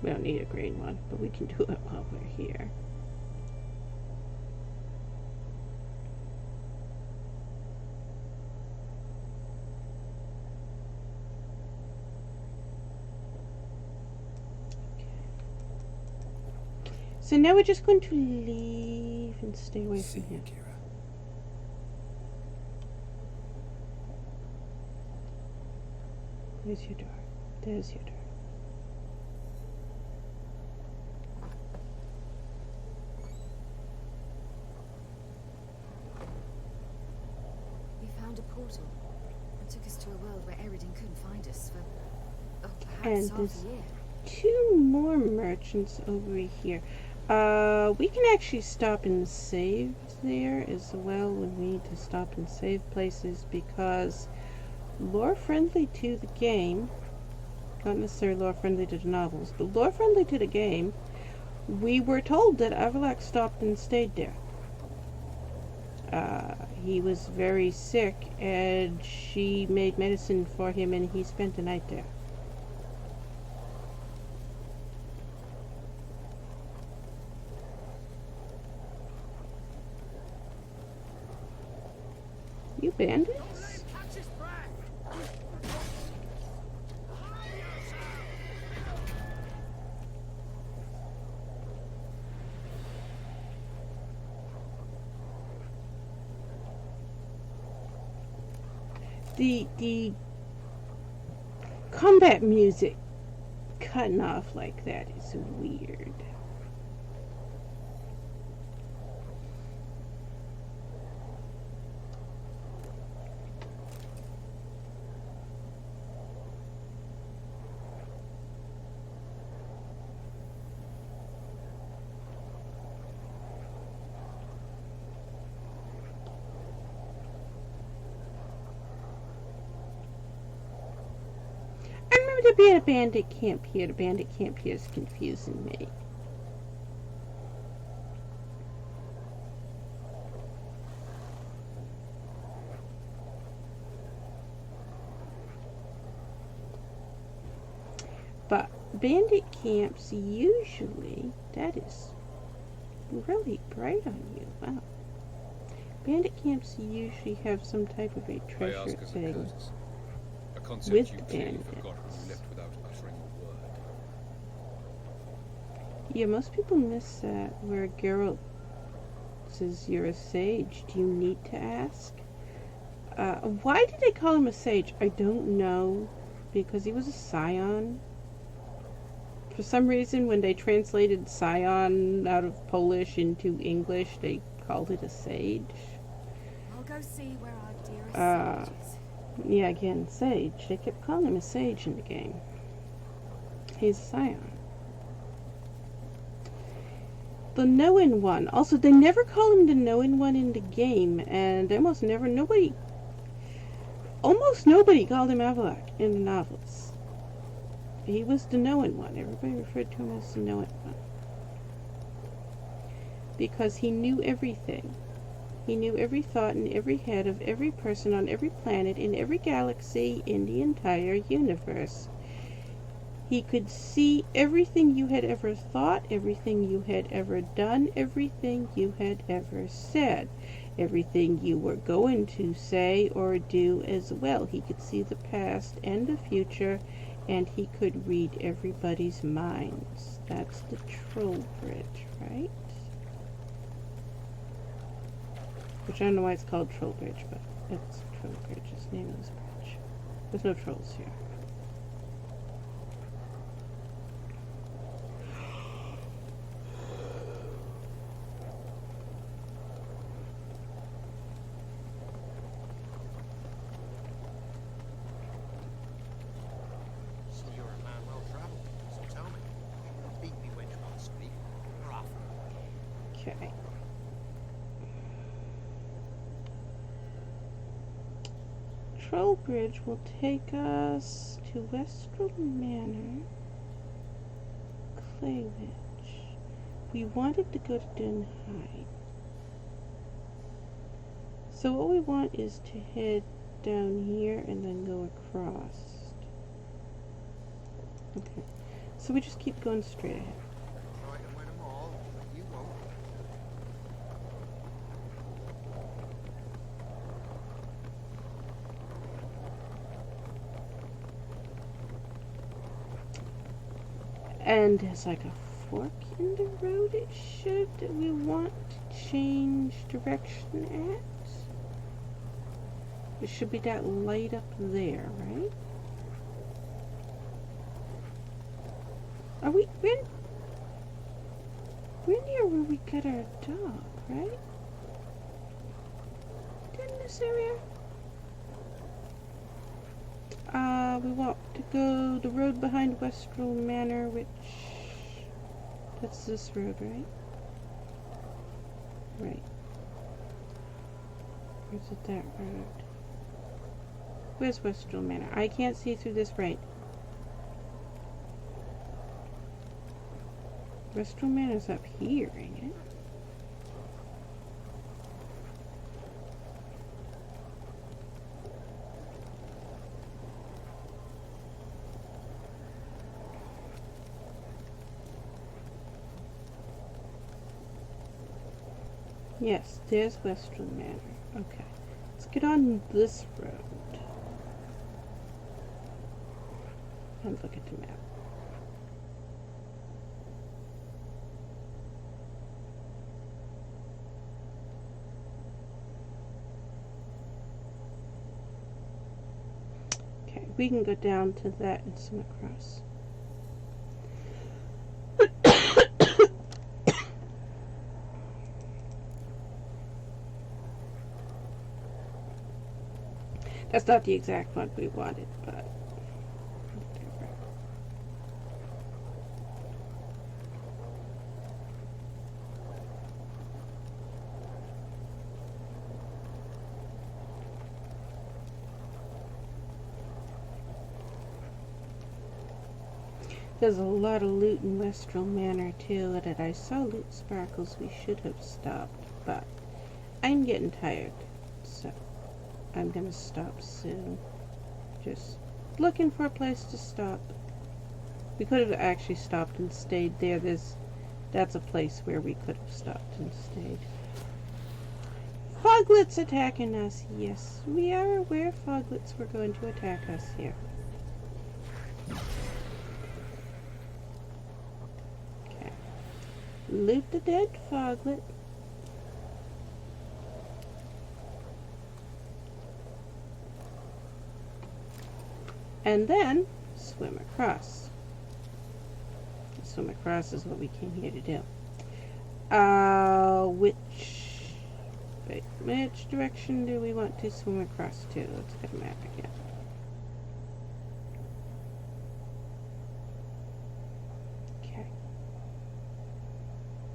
We don't need a green one, but we can do it while we're here. Okay. So now we're just going to leave and stay away See from you, him. Kira. There's your door. There's your door. We found a portal and took us to a world where Eridan couldn't find us for, perhaps And half this- a year. 2 more merchants over here. We can actually stop and save there as well when we need to stop and save places, because lore friendly to the game, not necessarily lore friendly to the novels, but lore friendly to the game, we were told that Avallac'h stopped and stayed there. He was very sick and she made medicine for him and he spent the night there. You bandits? Catch his breath! The combat music cutting off like that is weird. I remember there being a bandit camp here. The bandit camp here is confusing me. But bandit camps usually, that is really bright on you. Wow. Bandit camps usually have some type of a I treasure ask as a thing. courtesy. A concept With you the clearly bandits. forgot when you left without uttering a word. Yeah, most people miss that, where Geralt says you're a sage. Do you need to ask? Why did they call him a sage? I don't know. Because he was a scion. For some reason, when they translated scion out of Polish into English, they called it a sage. I'll go see where our dearest sage is. Yeah, again, sage. They kept calling him a sage in the game. He's a scion. The knowing one. Also, they never call him the knowing one in the game, and almost nobody called him Avallac'h in the novels. He was the knowing one. Everybody referred to him as the knowing one. Because he knew everything. He knew every thought in every head of every person on every planet, in every galaxy, in the entire universe. He could see everything you had ever thought, everything you had ever done, everything you had ever said, everything you were going to say or do as well. He could see the past and the future, and he could read everybody's minds. That's the troll bridge, right? Which I don't know why it's called Troll Bridge, but it's Troll Bridge. It's the name of this bridge. There's no trolls here. So you're a man well travelled. So tell me, beat me when you can't speak. Or off. Okay. Troll Bridge will take us to Westrel Manor, Claywitch. We wanted to go to Dunhide. So what we want is to head down here and then go across. Okay. So we just keep going straight ahead. Try to win them all, but you won't. And there's like a fork in the road it should that we want to change direction at. It should be that light up there, right? Are we're near where we got our dog, right? In this area? We want to go the road behind Westrel Manor, which... That's this road, right? Right. Or is it that road? Where's Westrel Manor? I can't see through this right. Westrel Manor's up here, ain't it? Yes, there's Westrel Manor. Okay. Let's get on this road. And look at the map. Okay, we can go down to that and swim across. That's not the exact one we wanted, but whatever. There's a lot of loot in Westrel Manor too that I saw loot sparkles. We should have stopped, but I'm getting tired, so I'm gonna stop soon. Just looking for a place to stop. We could have actually stopped and stayed there. That's a place where we could have stopped and stayed. Foglets attacking us. Yes, we are aware foglets were going to attack us here. Okay. Loot the dead foglet. And then swim across. Swim across is what we came here to do. Which direction do we want to swim across to? Let's get a map again. Okay.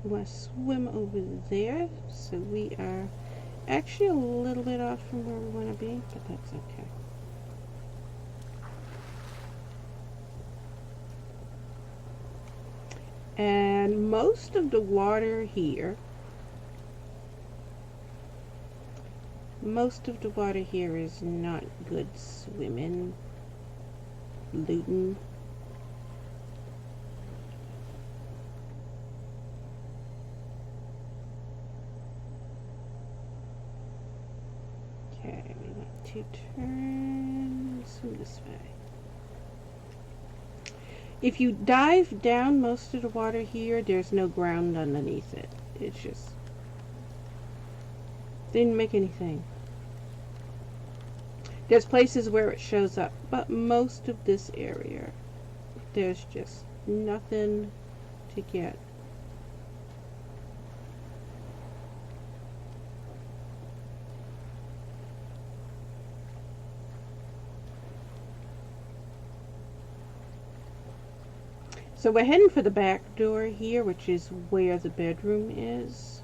We want to swim over there, so we are actually a little bit off from where we want to be, but that's okay. And most of the water here, is not good swimming, looting. to turn this way. If you dive down most of the water here, there's no ground underneath it. It's just didn't make anything. There's places where it shows up, but most of this area, there's just nothing to get. So we're heading for the back door here, which is where the bedroom is.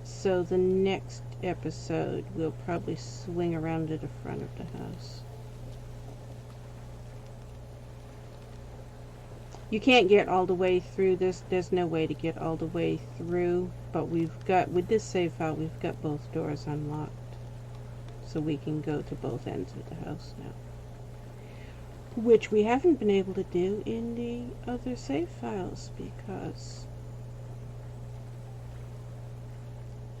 So the next episode, we'll probably swing around to the front of the house. You can't get all the way through this. There's no way to get all the way through. But we've got, with this save file, we've got both doors unlocked. So we can go to both ends of the house now. Which we haven't been able to do in the other save files because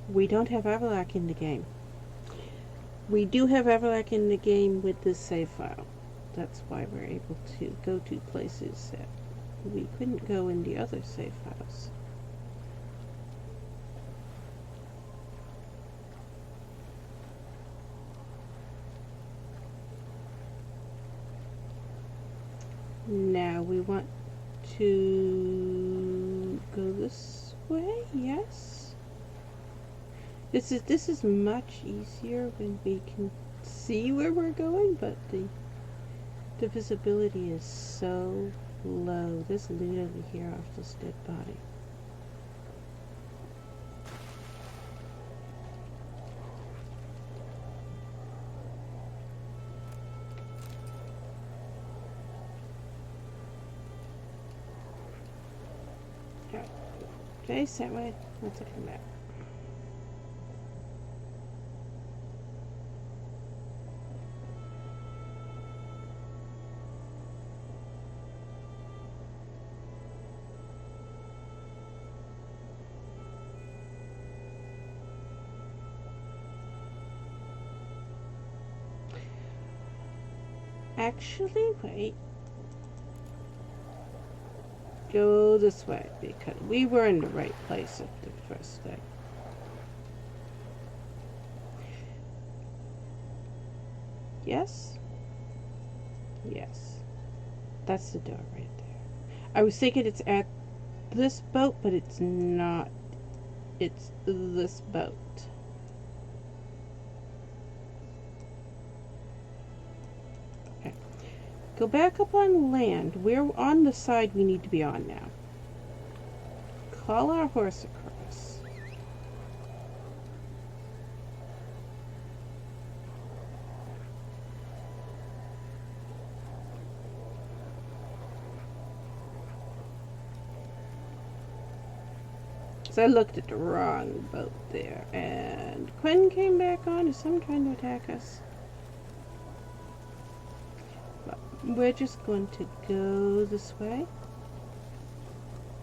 we don't have Avallac'h in the game. We do have Avallac'h in the game with this save file. That's why we're able to go to places that we couldn't go in the other save files. Now we want to go this way, yes. This is much easier when we can see where we're going, but the visibility is so low. This literally here off this dead body. Face that way. Let's come back. Actually, wait. Go this way because we were in the right place at the first thing. Yes? Yes. That's the door right there. I was thinking it's at this boat, but it's not. It's this boat. Go back up on land. We're on the side we need to be on now. Call our horse across. So I looked at the wrong boat there. And Quinn came back on. Is someone trying to attack us? We're just going to go this way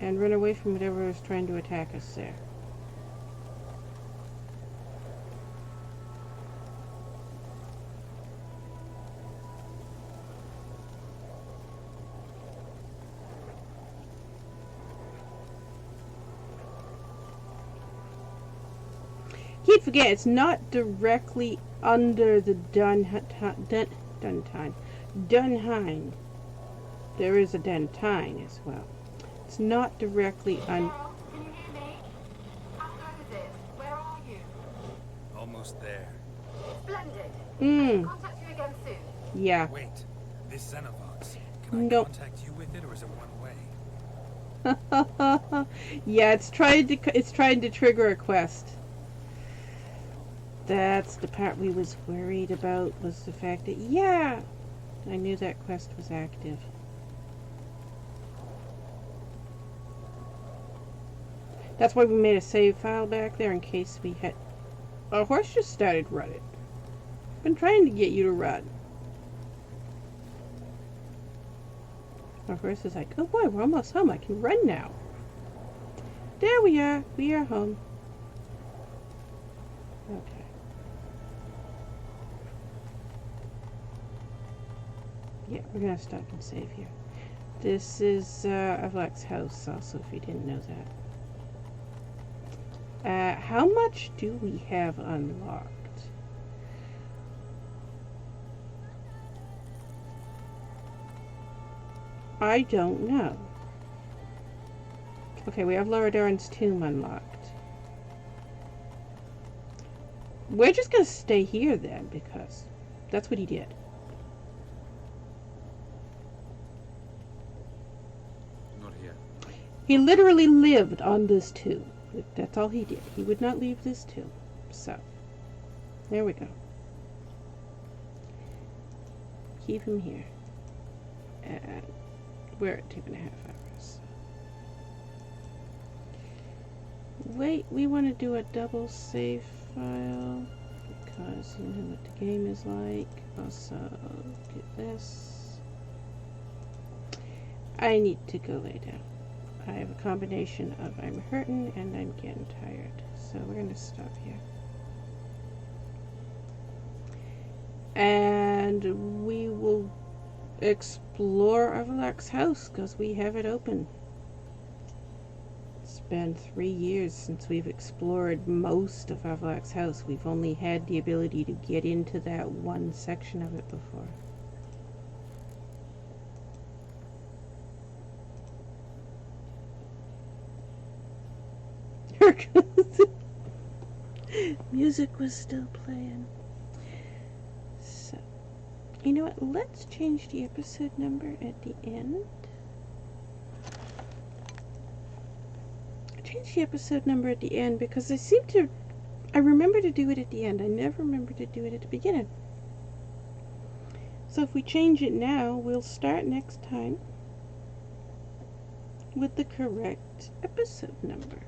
and run away from whatever is trying to attack us there. Keep forgetting it's not directly under the Dunhind. There is a Dentine as well. It's not directly on. Can you hear me? How good is it? Where are you? Almost there. Splendid. Mm. Contact you again soon. Yeah. Wait, this Xenovox. Can I Nope. contact you with it, or is it one way? Yeah, it's trying to trigger a quest. That's the part we was worried about, was the fact that, yeah, I knew that quest was active. That's why we made a save file back there in case we had. Our horse just started running. Been trying to get you to run. Our horse is like, oh boy, we're almost home. I can run now. There we are. We are home. Okay. Yeah, we're gonna stop and save here. This is Avallac'h's house, also, if you didn't know that. How much do we have unlocked? I don't know. Okay, we have Laura Doran's tomb unlocked. We're just gonna stay here then, because that's what he did. Not here. He literally lived on this tomb. That's all he did. He would not leave this tomb. So, there we go. Keep him here. And we're at 2.5 hours. Wait, we want to do a double save file because you know what the game is like. Also, get this. I need to go lay down. I have a combination of I'm hurting and I'm getting tired. So we're going to stop here. And we will explore Avallac'h's house because we have it open. It's been 3 years since we've explored most of Avallac'h's house. We've only had the ability to get into that one section of it before. Music was still playing. So, you know what? Let's change the episode number at the end. Change the episode number at the end because I remember to do it at the end. I never remember to do it at the beginning. So if we change it now, we'll start next time with the correct episode number.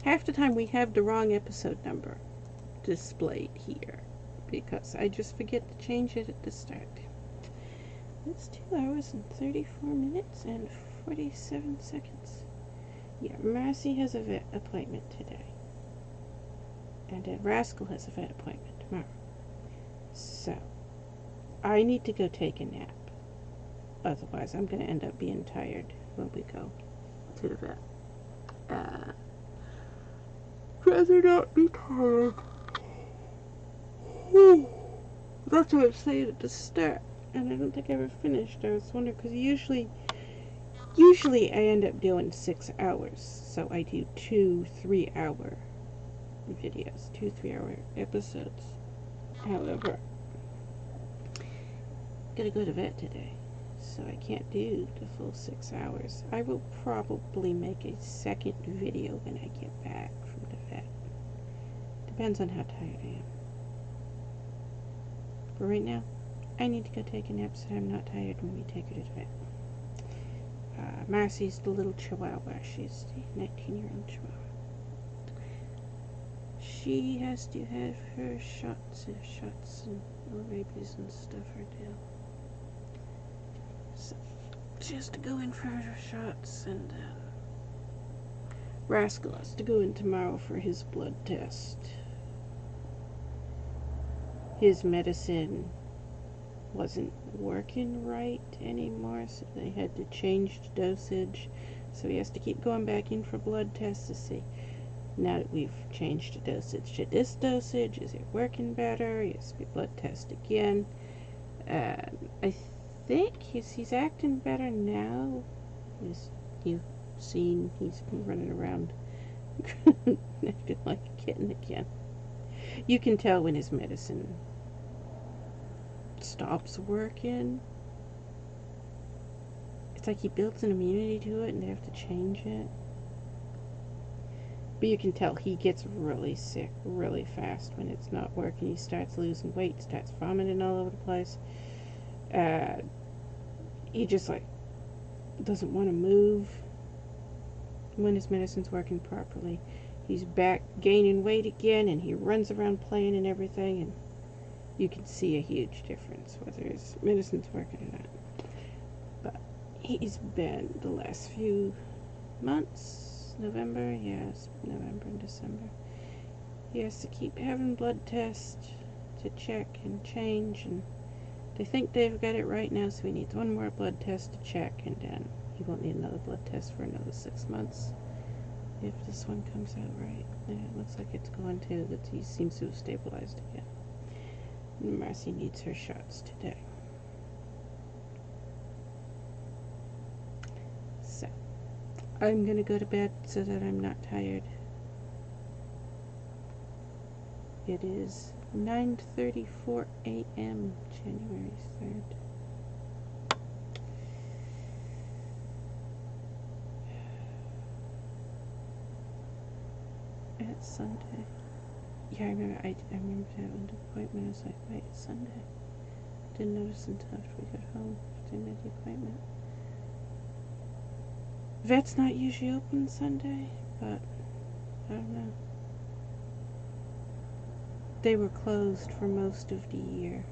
Half the time we have the wrong episode number displayed here because I just forget to change it at the start. It's 2 hours and 34 minutes and 47 seconds. Yeah, Marcy has a vet appointment today. And Rascal has a vet appointment tomorrow. So, I need to go take a nap. Otherwise, I'm going to end up being tired when we go to the vet. Rather not be tired. That's what I was saying at the start, and I don't think I ever finished. I was wondering because usually I end up doing 6 hours, so I do 2 3-hour videos, 2 3-hour episodes. However, gotta go to vet today, so I can't do the full 6 hours. I will probably make a second video when I get back from the vet. Depends on how tired I am. But right now, I need to go take a nap so I'm not tired when we take her to the vet. Marcy's the little chihuahua. She's the 19-year-old chihuahua. She has to have her shots and rabies and stuff are due. So she has to go in for her shots, and Rascal has to go in tomorrow for his blood test. His medicine wasn't working right anymore, so they had to change the dosage. So he has to keep going back in for blood tests to see, now that we've changed the dosage to this dosage, is it working better? He has to be blood test again. I think he's acting better now. You've seen he's been running around acting like a kitten again. You can tell when his medicine stops working. It's like he builds an immunity to it and they have to change it. But you can tell he gets really sick really fast when it's not working. He starts losing weight, starts vomiting all over the place. He just doesn't want to move when his medicine's working properly. He's back gaining weight again, and he runs around playing and everything, and you can see a huge difference whether his medicine's working or not. But he's been the last few months, November and December, he has to keep having blood tests to check and change, and They think they've got it right now, so he needs one more blood test to check, and then he won't need another blood test for another 6 months. If this one comes out right, and it looks like it's going to, that he seems to have stabilized again. Marcy needs her shots today. So, I'm gonna go to bed so that I'm not tired. It is 9:34 a.m. January 3rd. It's Sunday. Yeah, I remember having an appointment. I was like, wait, it's Sunday. Didn't notice until after we got home. Didn't make the appointment. Vet's not usually open Sunday, but I don't know. They were closed for most of the year.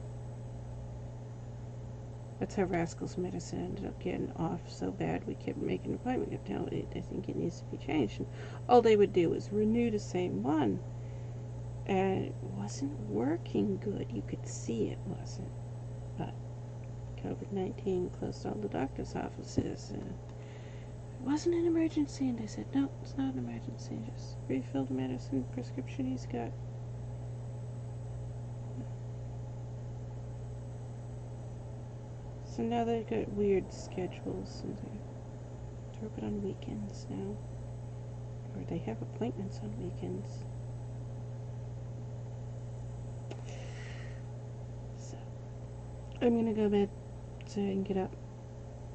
That's how Rascal's Medicine ended up getting off so bad. We kept making an appointment, kept telling it, I think it needs to be changed. And all they would do was renew the same one. And it wasn't working good. You could see it wasn't. But COVID-19 closed all the doctor's offices. And it wasn't an emergency. And they said, no, it's not an emergency. Just refill the medicine prescription he's got. So now they've got weird schedules, and they're open on weekends now. Or they have appointments on weekends. So, I'm gonna go to bed so I can get up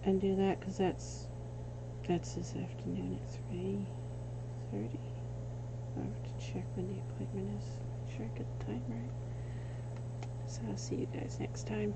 and do that, because that's this afternoon at 3:30. I'll have to check when the appointment is. Make sure I get the time right. So I'll see you guys next time.